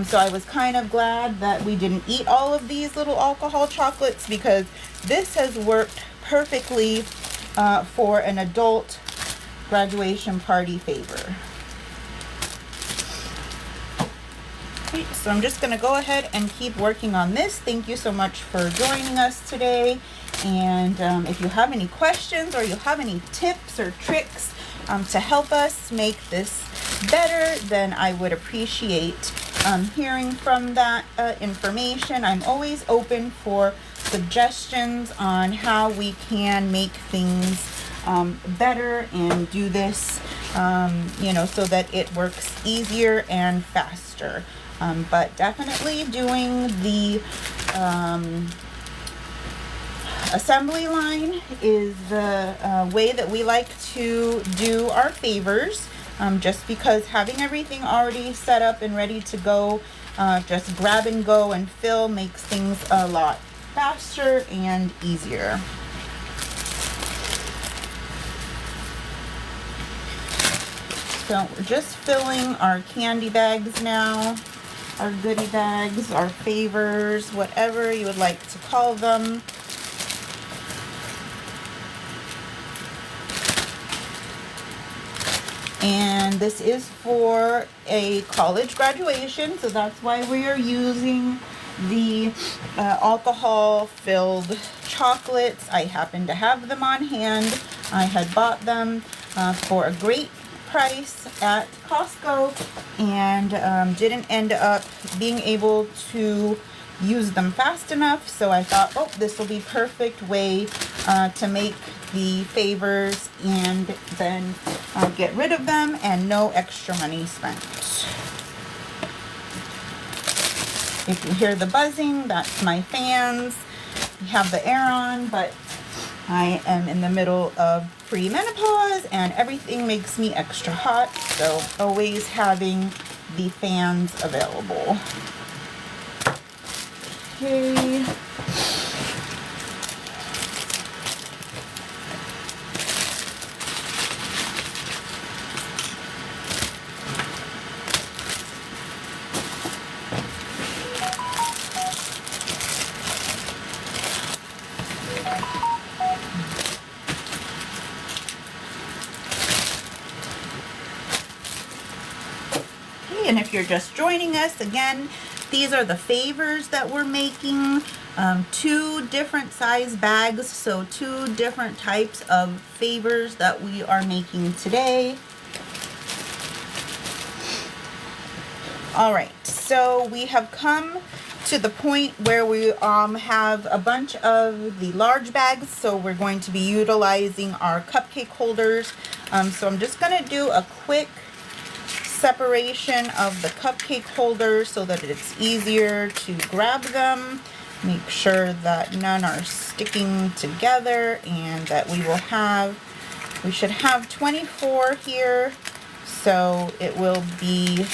So I was kind of glad that we didn't eat all of these little alcohol chocolates, because this has worked perfectly for an adult graduation party favor. Okay, so I'm just going to go ahead and keep working on this. Thank you so much for joining us today. And if you have any questions or you have any tips or tricks to help us make this better, then I would appreciate hearing from that information. I'm always open for suggestions on how we can make things better and do this, so that it works easier and faster. But definitely doing the assembly line is the way that we like to do our favors, just because having everything already set up and ready to go, just grab and go and fill, makes things a lot faster and easier. So we're just filling our candy bags now, our goodie bags, our favors, whatever you would like to call them. And this is for a college graduation, so that's why we are using the alcohol-filled chocolates. I happen to have them on hand. I had bought them for a great price at Costco, and didn't end up being able to use them fast enough, so I thought, oh, this will be perfect way to make the favors and then get rid of them and no extra money spent. If you hear the buzzing, that's my fans. We have the air on, but I am in the middle of pre-menopause and everything makes me extra hot, so always having the fans available. Okay. And if you're just joining us, again, these are the favors that we're making. 2 different size bags, so 2 different types of favors that we are making today. All right, so we have come to the point where we have a bunch of the large bags, so we're going to be utilizing our cupcake holders. So I'm just going to do a quick separation of the cupcake holders so that it's easier to grab them. Make sure that none are sticking together, and that we should have 24 here, so it will be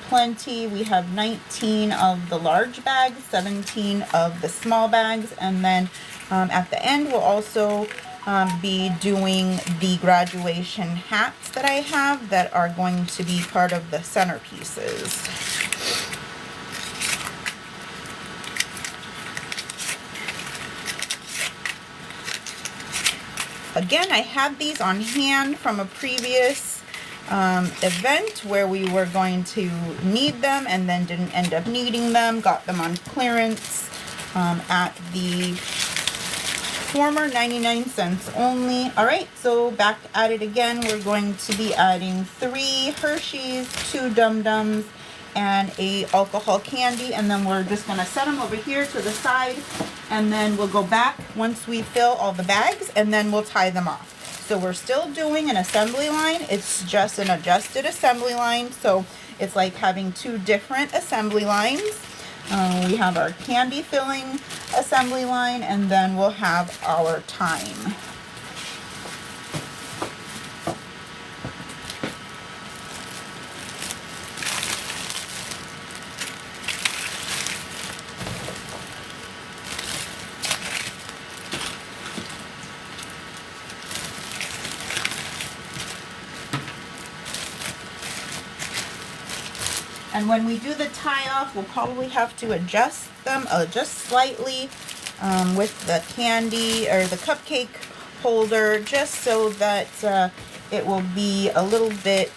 plenty. We have 19 of the large bags, 17 of the small bags, and then at the end we'll also be doing the graduation hats that I have that are going to be part of the centerpieces. Again, I had these on hand from a previous event where we were going to need them and then didn't end up needing them. Got them on clearance at the former 99 cents only. All right, so back at it again. We're going to be adding 3 Hershey's, 2 Dum Dums, and a alcohol candy, and then we're just going to set them over here to the side, and then we'll go back once we fill all the bags, and then we'll tie them off. So we're still doing an assembly line. It's just an adjusted assembly line. So it's like having two different assembly lines. We have our candy filling assembly line, and then we'll have our time. And when we do the tie off, we'll probably have to adjust them just slightly with the candy or the cupcake holder, just so that it will be a little bit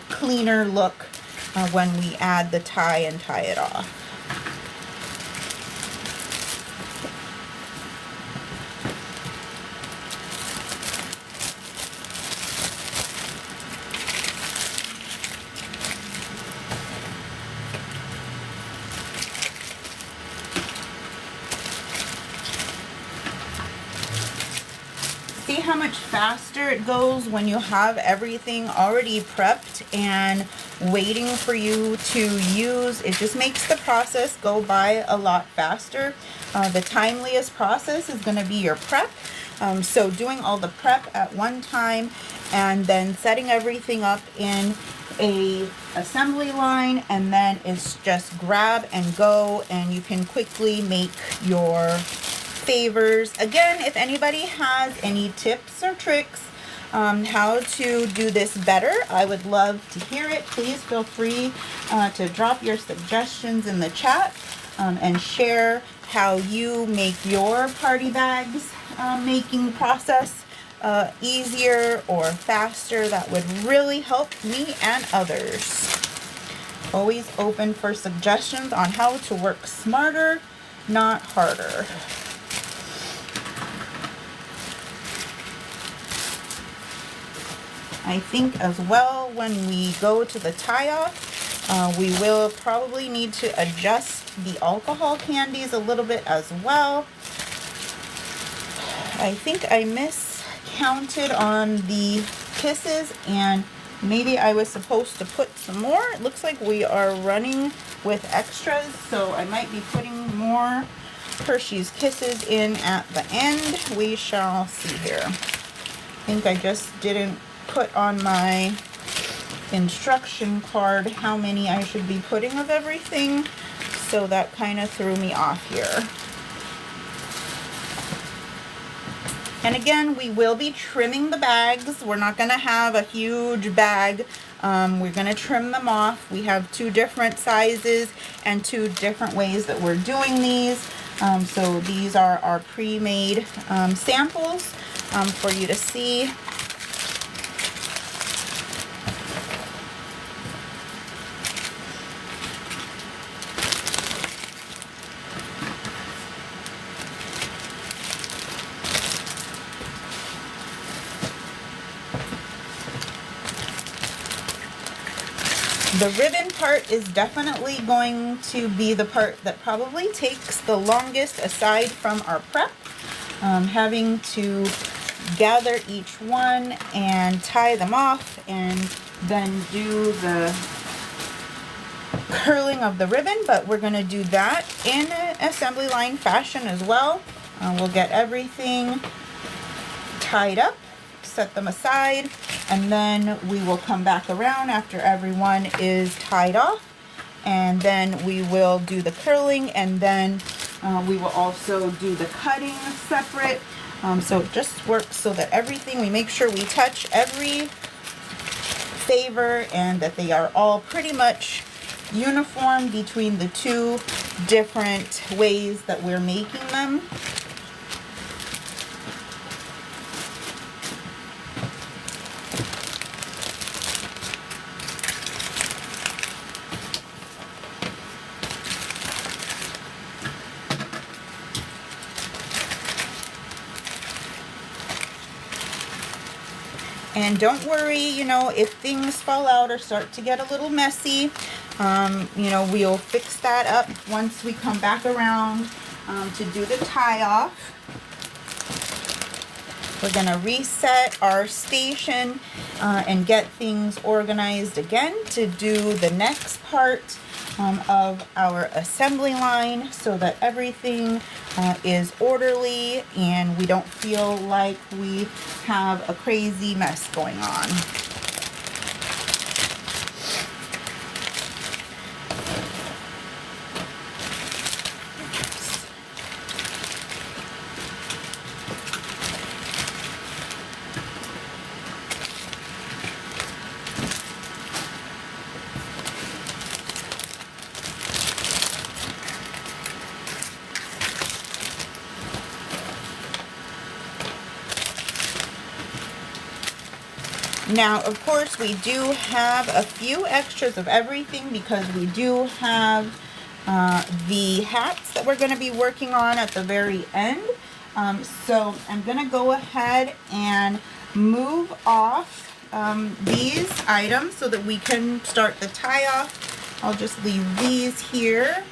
cleaner look when we add the tie and tie it off. See how much faster it goes when you have everything already prepped and waiting for you to use. It just makes the process go by a lot faster. The timeliest process is going to be your prep. So doing all the prep at one time and then setting everything up in a assembly line, and then it's just grab and go, and you can quickly make your favors. Again, if anybody has any tips or tricks how to do this better, I would love to hear it. Please feel free to drop your suggestions in the chat and share how you make your party bags making process easier or faster. That would really help me and others. Always open for suggestions on how to work smarter, not harder. I think as well, when we go to the tie-off, we will probably need to adjust the alcohol candies a little bit as well. I think I miscounted on the kisses, and maybe I was supposed to put some more. It looks like we are running with extras, so I might be putting more Hershey's Kisses in at the end. We shall see here. I think I just didn't put on my instruction card how many I should be putting of everything, so that kind of threw me off here. And again, we will be trimming the bags. We're not going to have a huge bag. We're going to trim them off. We have two different sizes and two different ways that we're doing these. So these are our pre-made samples for you to see. The ribbon part is definitely going to be the part that probably takes the longest aside from our prep. Having to gather each one and tie them off and then do the curling of the ribbon, but we're going to do that in an assembly line fashion as well. We'll get everything tied up, set them aside, and then we will come back around after everyone is tied off, and then we will do the curling, and then we will also do the cutting separate. So it just works so that everything, we make sure we touch every favor and that they are all pretty much uniform between the two different ways that we're making them. And don't worry, you know, if things fall out or start to get a little messy, you know, we'll fix that up once we come back around to do the tie off. We're gonna reset our station and get things organized again to do the next part of our assembly line so that everything is orderly and we don't feel like we have a crazy mess going on. Now, of course, we do have a few extras of everything because we do have the hats that we're going to be working on at the very end. So I'm going to go ahead and move off these items so that we can start the tie-off. I'll just leave these here.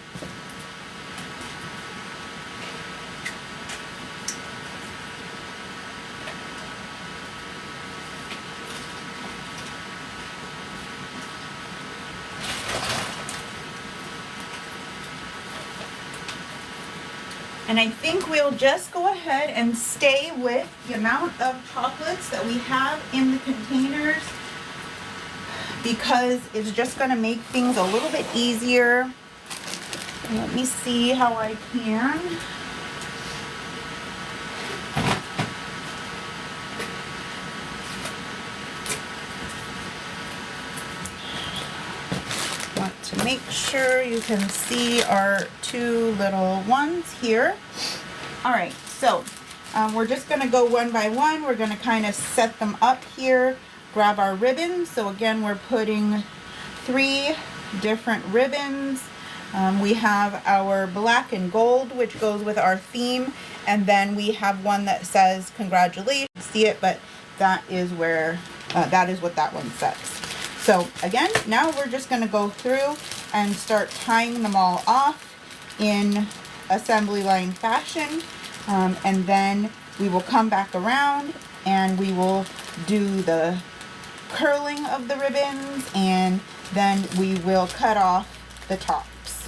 And I think we'll just go ahead and stay with the amount of chocolates that we have in the containers because it's just going to make things a little bit easier. Let me see how I can. To make sure you can see our two little ones here. All right, so we're just going to go one by one. We're going to kind of set them up here, grab our ribbons. So again, we're putting 3 different ribbons. We have our black and gold, which goes with our theme, and then we have one that says congratulations. See it, but that is where that is what that one says. So again, now we're just going to go through and start tying them all off in assembly line fashion. And then we will come back around and we will do the curling of the ribbons and then we will cut off the tops.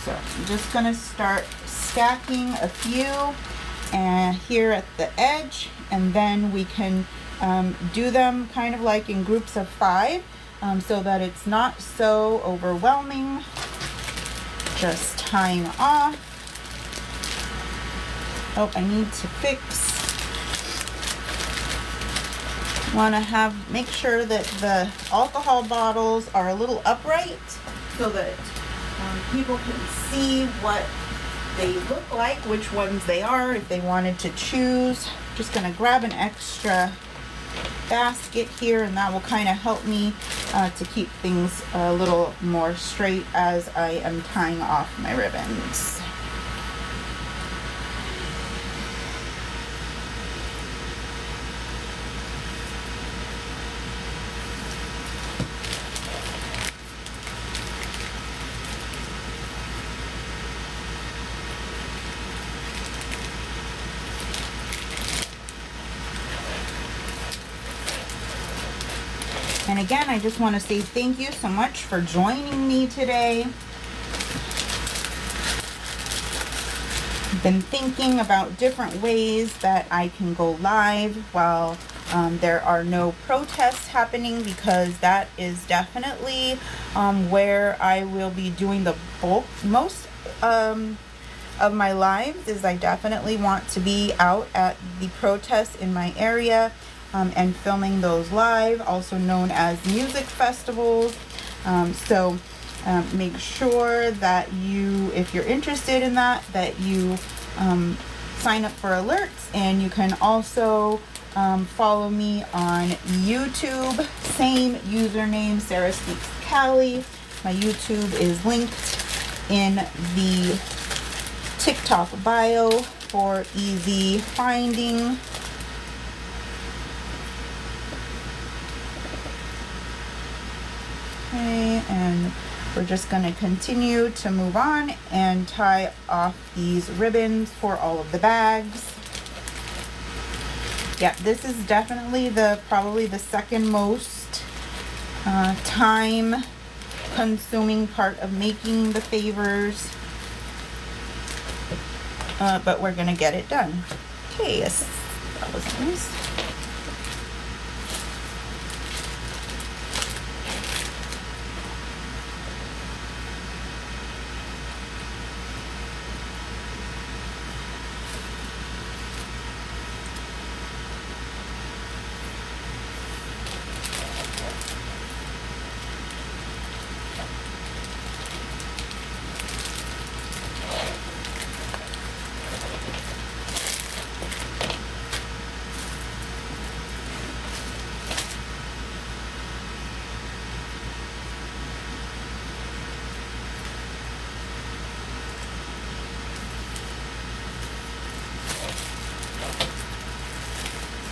So I'm just going to start stacking a few and here at the edge, and then we can do them kind of like in groups of 5 so that it's not so overwhelming. Just tying off. Oh, I need to fix. Want to make sure that the alcohol bottles are a little upright so that people can see what they look like, which ones they are, if they wanted to choose. Just going to grab an extra basket here, and that will kind of help me to keep things a little more straight as I am tying off my ribbons. And again, I just want to say thank you so much for joining me today. I've been thinking about different ways that I can go live while there are no protests happening, because that is definitely where I will be doing the most of my lives. Is I definitely want to be out at the protests in my area. And filming those live, also known as music festivals. So make sure that you, if you're interested in that you sign up for alerts, and you can also follow me on YouTube. Same username, Sarah Speaks Cali. My YouTube is linked in the TikTok bio for easy finding. Okay, and we're just going to continue to move on and tie off these ribbons for all of the bags. Yeah, this is definitely probably the second most time consuming part of making the favors, but we're gonna get it done. Okay, yes, that was nice.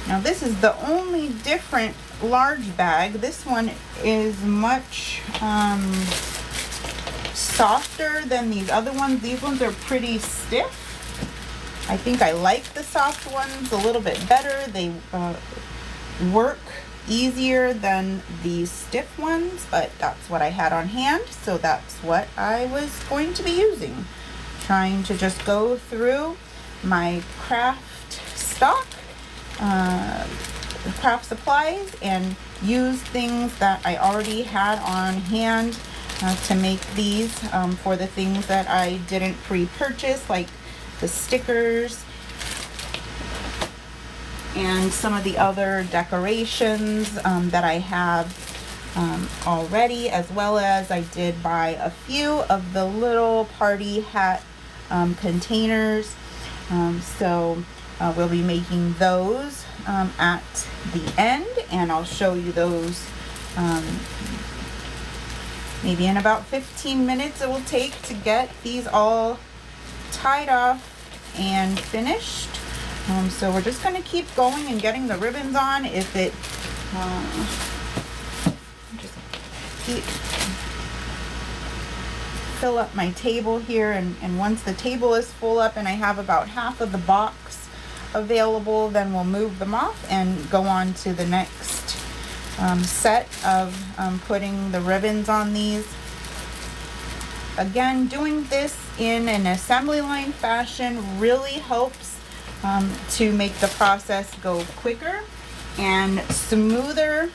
Now this is the only different large bag. This one is much softer than these other ones. These ones are pretty stiff. I think I like the soft ones a little bit better. They work easier than the stiff ones, but that's what I had on hand, so that's what I was going to be using. Trying to just go through my craft stock, craft supplies, and use things that I already had on hand to make these for the things that I didn't pre-purchase, like the stickers and some of the other decorations that I have already, as well as I did buy a few of the little party hat containers. So we'll be making those at the end, and I'll show you those maybe in about 15 minutes it will take to get these all tied off and finished. So we're just going to keep going and getting the ribbons on. If it just fill up my table here, and once the table is full up and I have about half of the box available, then we'll move them off and go on to the next set of putting the ribbons on these. Again, doing this in an assembly line fashion really helps to make the process go quicker and smoother.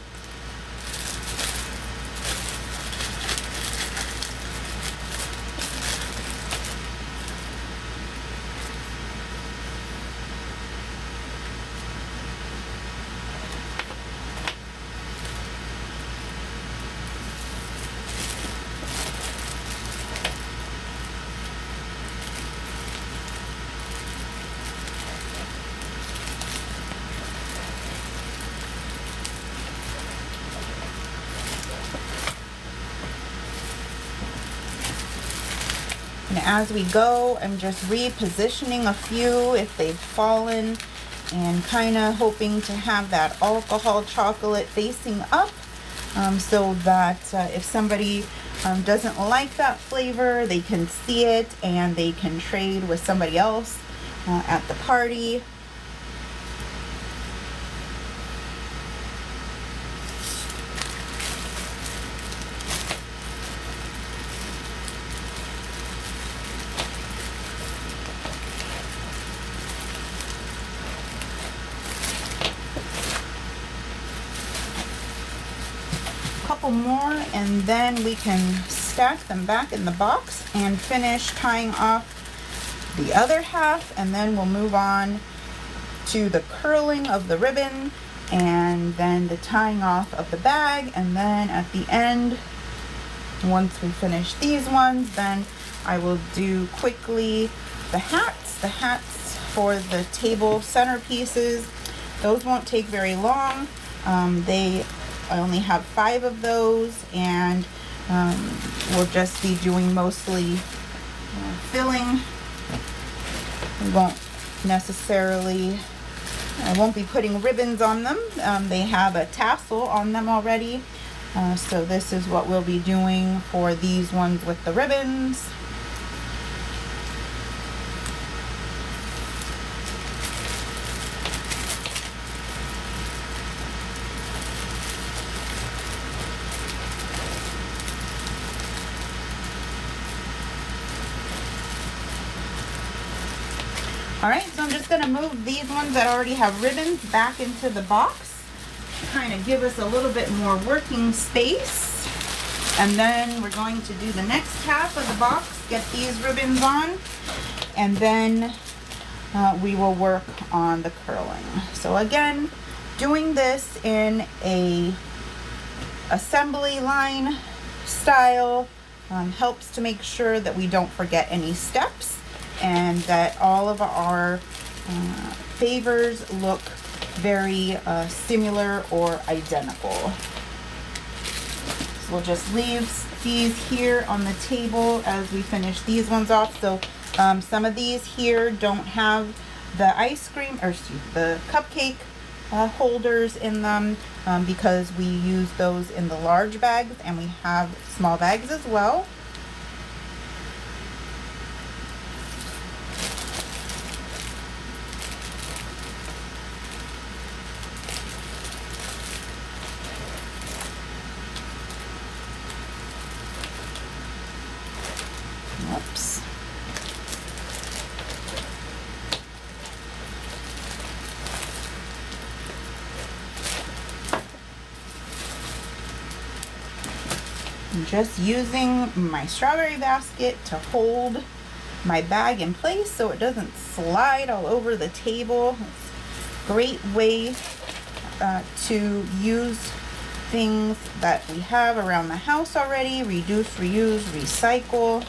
And as we go, I'm just repositioning a few if they've fallen, and kind of hoping to have that alcohol chocolate facing up, so that if somebody doesn't like that flavor, they can see it and they can trade with somebody else at the party. Couple more, and then we can stack them back in the box and finish tying off the other half, and then we'll move on to the curling of the ribbon and then the tying off of the bag. And then at the end, once we finish these ones, then I will do quickly the hats for the table centerpieces. Those won't take very long. I only have 5 of those, and we'll just be doing mostly filling. We won't necessarily, I won't be putting ribbons on them. They have a tassel on them already, So this is what we'll be doing for these ones with the ribbons. All right, so I'm just gonna move these ones that already have ribbons back into the box, kind of give us a little bit more working space. And then we're going to do the next half of the box, get these ribbons on, and then we will work on the curling. So again, doing this in a assembly line style helps to make sure that we don't forget any steps and that all of our favors look very similar or identical. So we'll just leave these here on the table as we finish these ones off. So some of these here don't have the ice cream, or excuse me, the cupcake holders in them because we use those in the large bags, and we have small bags as well. Whoops. I'm just using my strawberry basket to hold my bag in place so it doesn't slide all over the table. It's a great way to use things that we have around the house already. Reduce, reuse, recycle.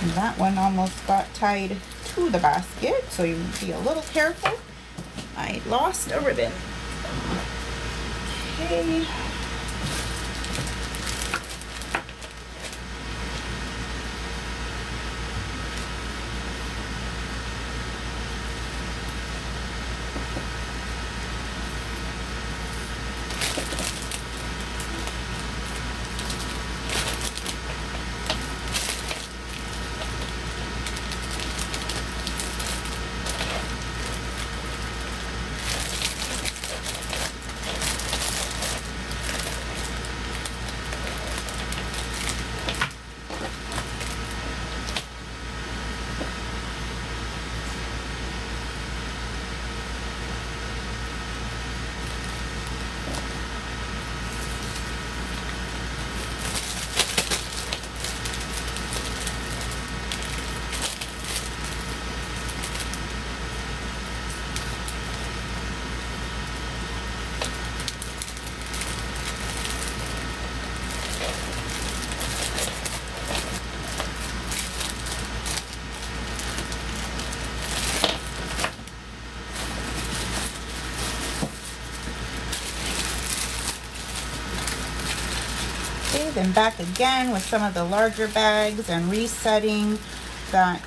And that one almost got tied to the basket, so you be a little careful. I lost a ribbon. Okay. Then back again with some of the larger bags and resetting that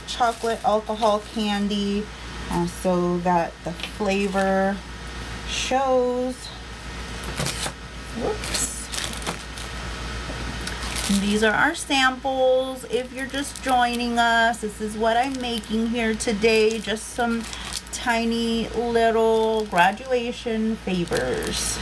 chocolate alcohol candy so that the flavor shows. Whoops. And these are our samples. If you're just joining us, this is what I'm making here today. Just some tiny little graduation favors.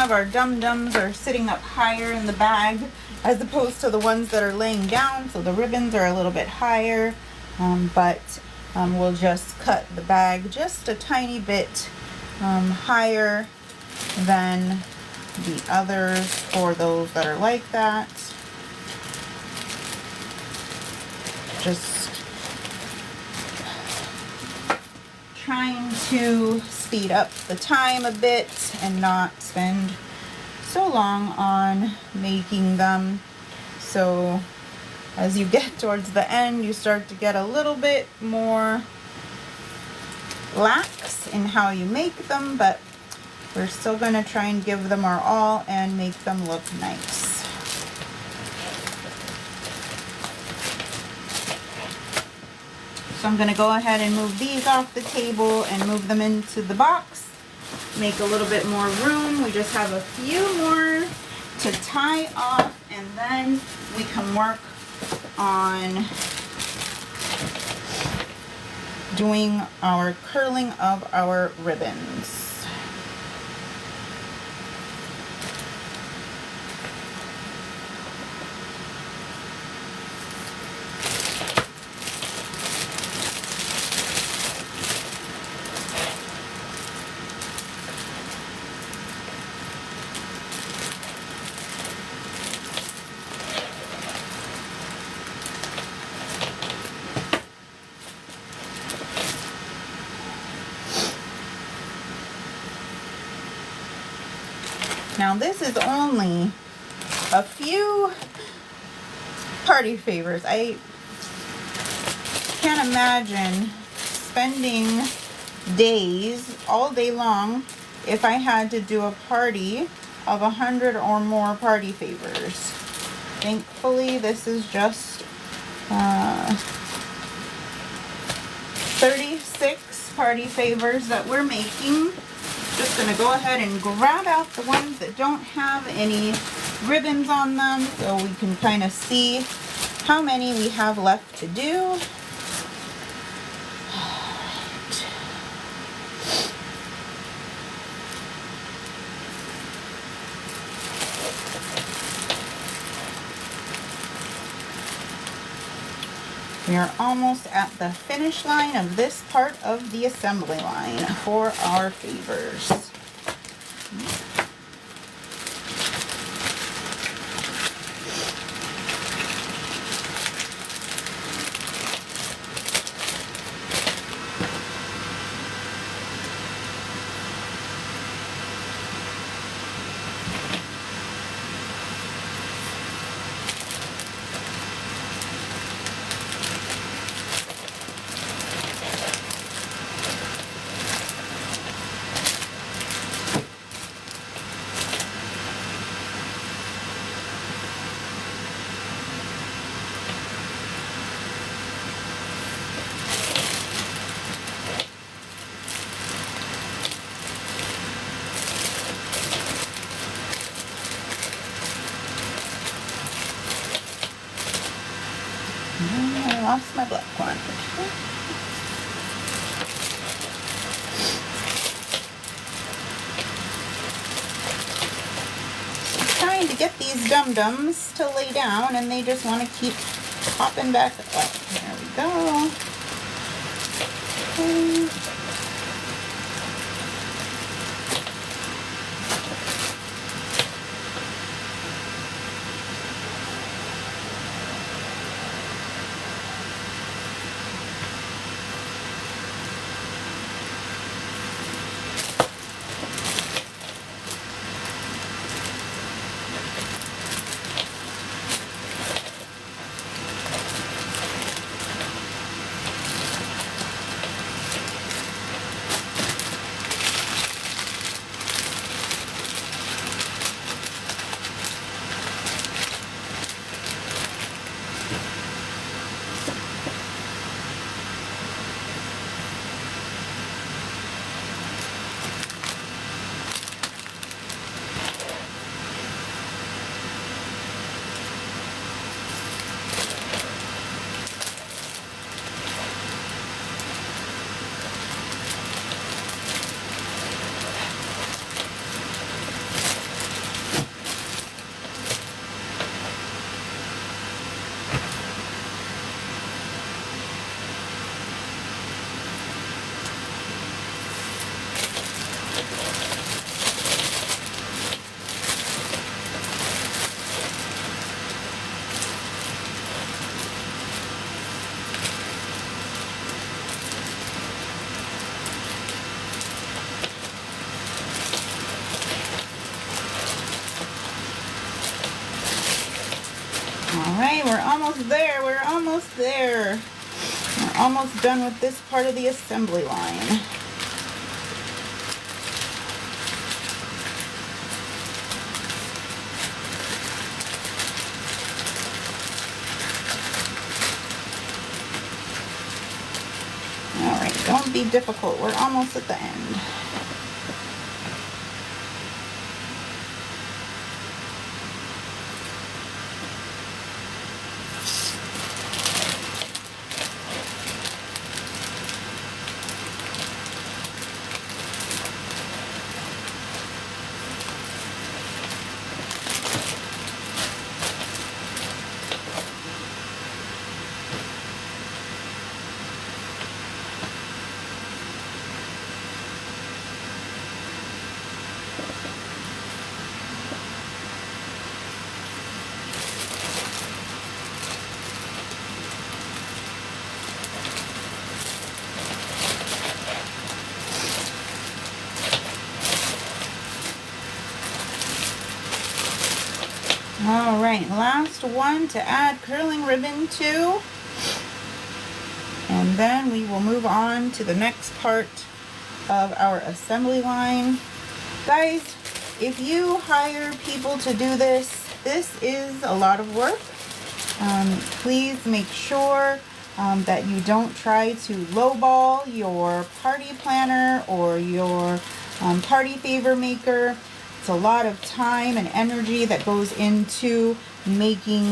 of our dum-dums are sitting up higher in the bag as opposed to the ones that are laying down, so the ribbons are a little bit higher, but we'll just cut the bag just a tiny bit higher than the others for those that are like that. Just trying to speed up the time a bit and not spend so long on making them. So as you get towards the end, you start to get a little bit more lax in how you make them, but we're still going to try and give them our all and make them look nice. So I'm going to go ahead and move these off the table and move them into the box. Make a little bit more room. We just have a few more to tie off, and then we can work on doing our curling of our ribbons. Now this is only a few party favors. I can't imagine spending days, all day long, if I had to do a party of 100 or more party favors. Thankfully, this is just 36 party favors that we're making. Just going to go ahead and grab out the ones that don't have any ribbons on them so we can kind of see how many we have left to do. We are almost at the finish line of this part of the assembly line for our favors. I lost my black one. I'm trying to get these dum-dums to lay down, and they just want to keep popping back up. There we go. Okay. we're almost there. We're almost there. We're almost done with this part of the assembly line. All right, don't be difficult. We're almost at the end. All right, last one to add curling ribbon to, and then we will move on to the next part of our assembly line. Guys, if you hire people to do this, this is a lot of work. Please make sure that you don't try to lowball your party planner or your party favor maker. It's a lot of time and energy that goes into making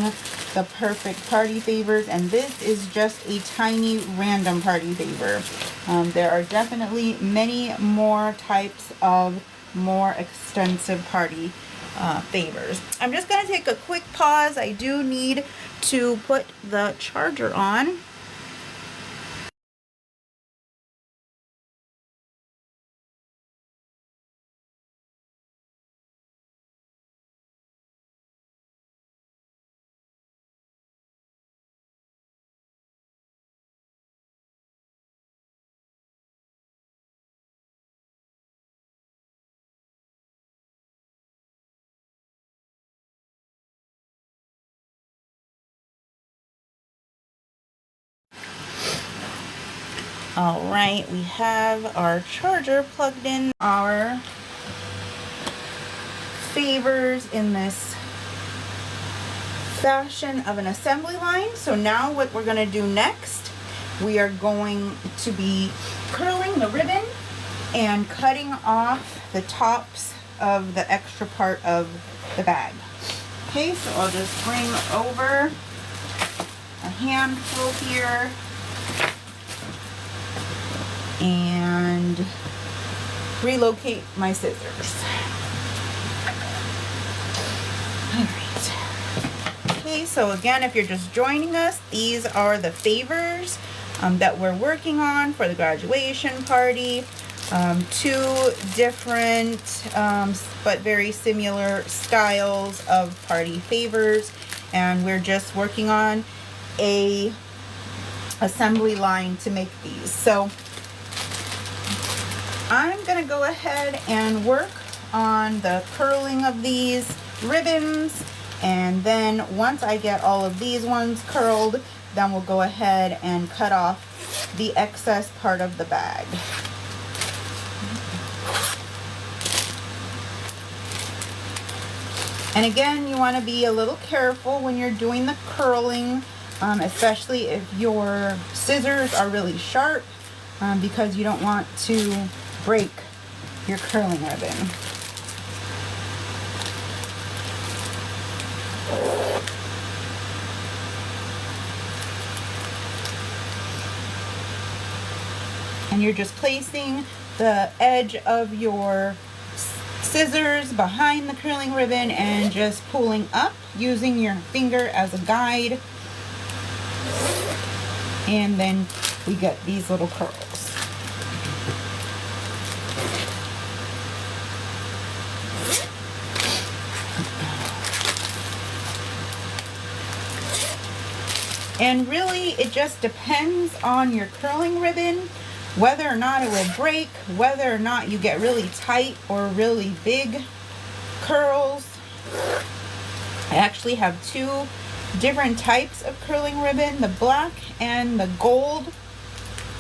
the perfect party favors, and this is just a tiny random party favor. There are definitely many more types of more extensive party favors. I'm just going to take a quick pause. I do need to put the charger on. All right, we have our charger plugged in, our favors in this fashion of an assembly line. So now what we're going to do next, we are going to be curling the ribbon and cutting off the tops of the extra part of the bag. Okay, so I'll just bring over a handful here and relocate my scissors. All right. Okay, so again, if you're just joining us, these are the favors that we're working on for the graduation party. Two different but very similar styles of party favors, and we're just working on a assembly line to make these. So I'm gonna go ahead and work on the curling of these ribbons, and then once I get all of these ones curled, then we'll go ahead and cut off the excess part of the bag. And again, you want to be a little careful when you're doing the curling, especially if your scissors are really sharp, because you don't want to break your curling ribbon. And you're just placing the edge of your scissors behind the curling ribbon and just pulling up using your finger as a guide, and then we get these little curls. And really it just depends on your curling ribbon whether or not it will break, whether or not you get really tight or really big curls. I actually have two different types of curling ribbon. The black and the gold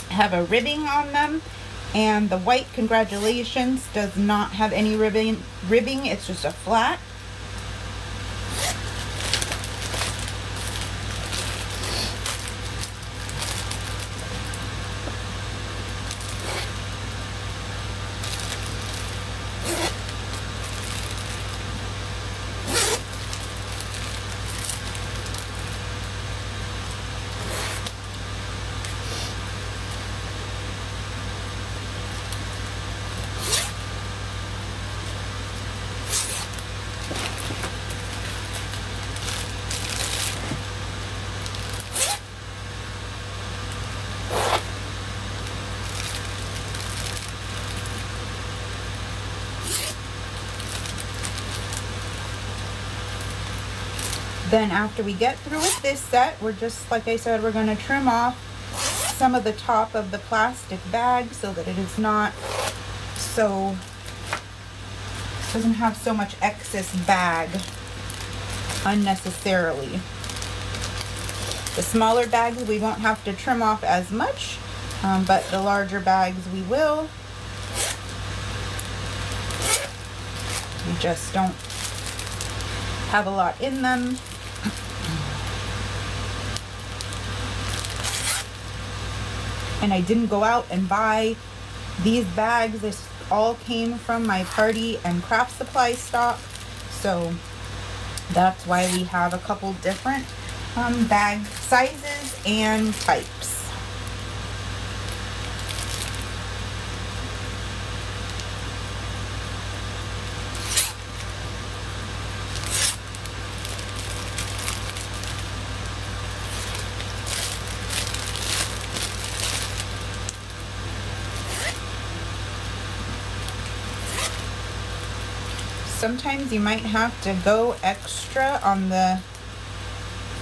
have a ribbing on them, and the white, congratulations, does not have any ribbing. It's just a flat. Then after we get through with this set, we're just, like I said, we're going to trim off some of the top of the plastic bag so that it is not so, doesn't have so much excess bag unnecessarily. The smaller bags we won't have to trim off as much, but the larger bags we will. We just don't have a lot in them. And I didn't go out and buy these bags. This all came from my party and craft supply stock. So that's why we have a couple different bag sizes and types. Sometimes you might have to go extra on the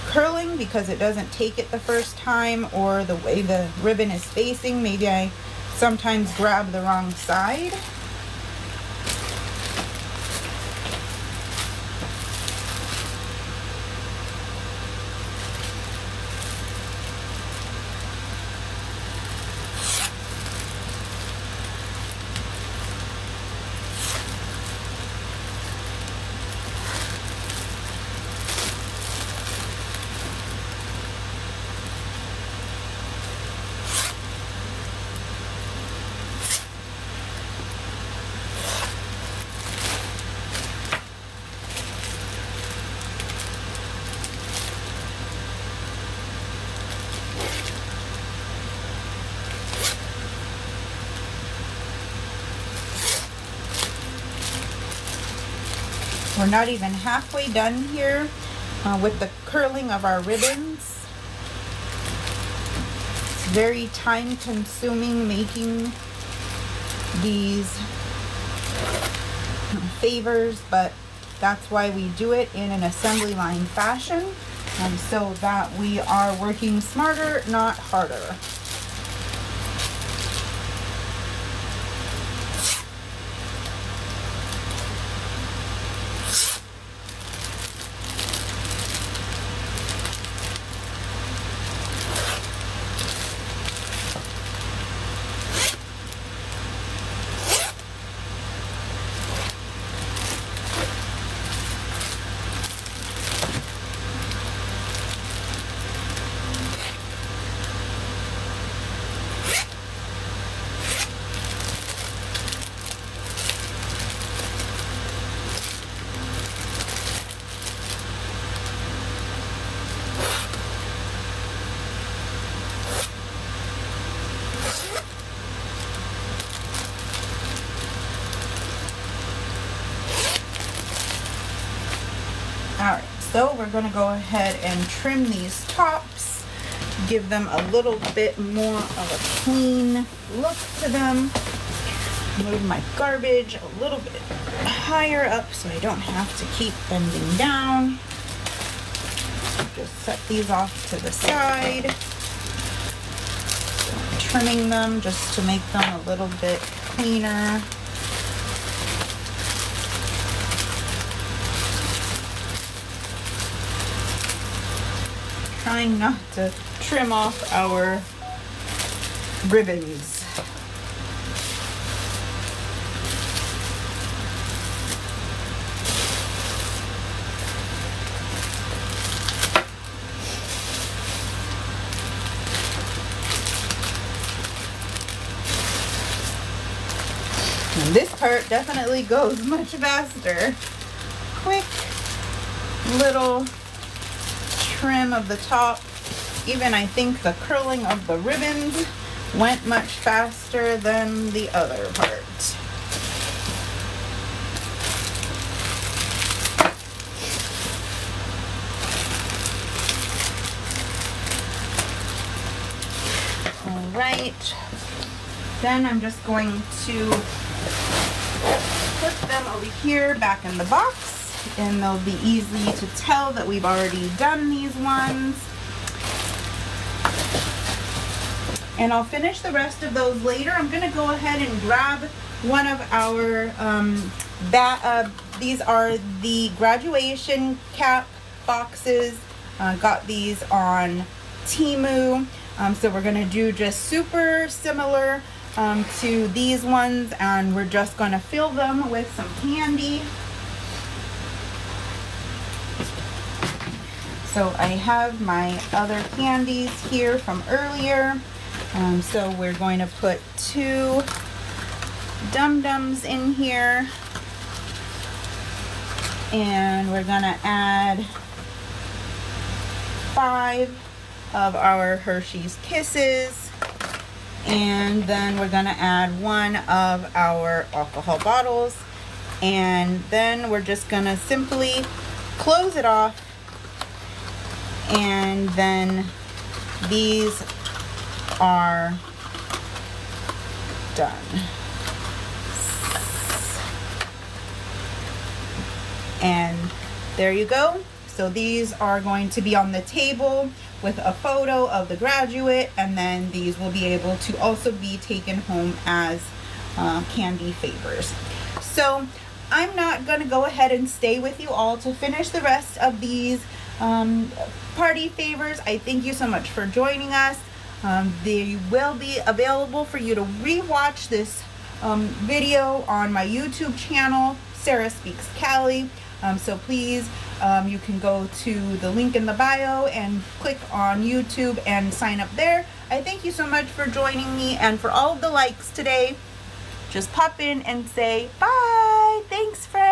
curling because it doesn't take it the first time, or the way the ribbon is facing. Maybe I sometimes grab the wrong side. We're not even halfway done here with the curling of our ribbons. It's very time consuming making these favors, but that's why we do it in an assembly line fashion, so that we are working smarter, not harder. Alright, so we're going to go ahead and trim these tops, give them a little bit more of a clean look to them. Move my garbage a little bit higher up so I don't have to keep bending down. Just set these off to the side. Trimming them just to make them a little bit cleaner. trying not to trim off our ribbons. And this part definitely goes much faster. Quick little trim of the top. Even I think the curling of the ribbons went much faster than the other part. All right. Then I'm just going to put them over here back in the box, and they'll be easy to tell that we've already done these ones. And I'll finish the rest of those later. I'm gonna go ahead and grab one of our, these are the graduation cap boxes. Got these on Temu. So we're gonna do just super similar to these ones, and we're just going to fill them with some candy. So I have my other candies here from earlier. So we're going to put 2 Dum Dums in here, and we're going to add 5 of our Hershey's Kisses. And then we're gonna add 1 of our alcohol bottles, and then we're just gonna simply close it off, and then these are done. And there you go. So these are going to be on the table with a photo of the graduate, and then these will be able to also be taken home as candy favors. So I'm not going to go ahead and stay with you all to finish the rest of these party favors. I thank you so much for joining us. They will be available for you to rewatch this video on my YouTube channel, Sarah Speaks Cali. So please, you can go to the link in the bio and click on YouTube and sign up there. I thank you so much for joining me, and for all of the likes today. Just pop in and say bye. Thanks, friends.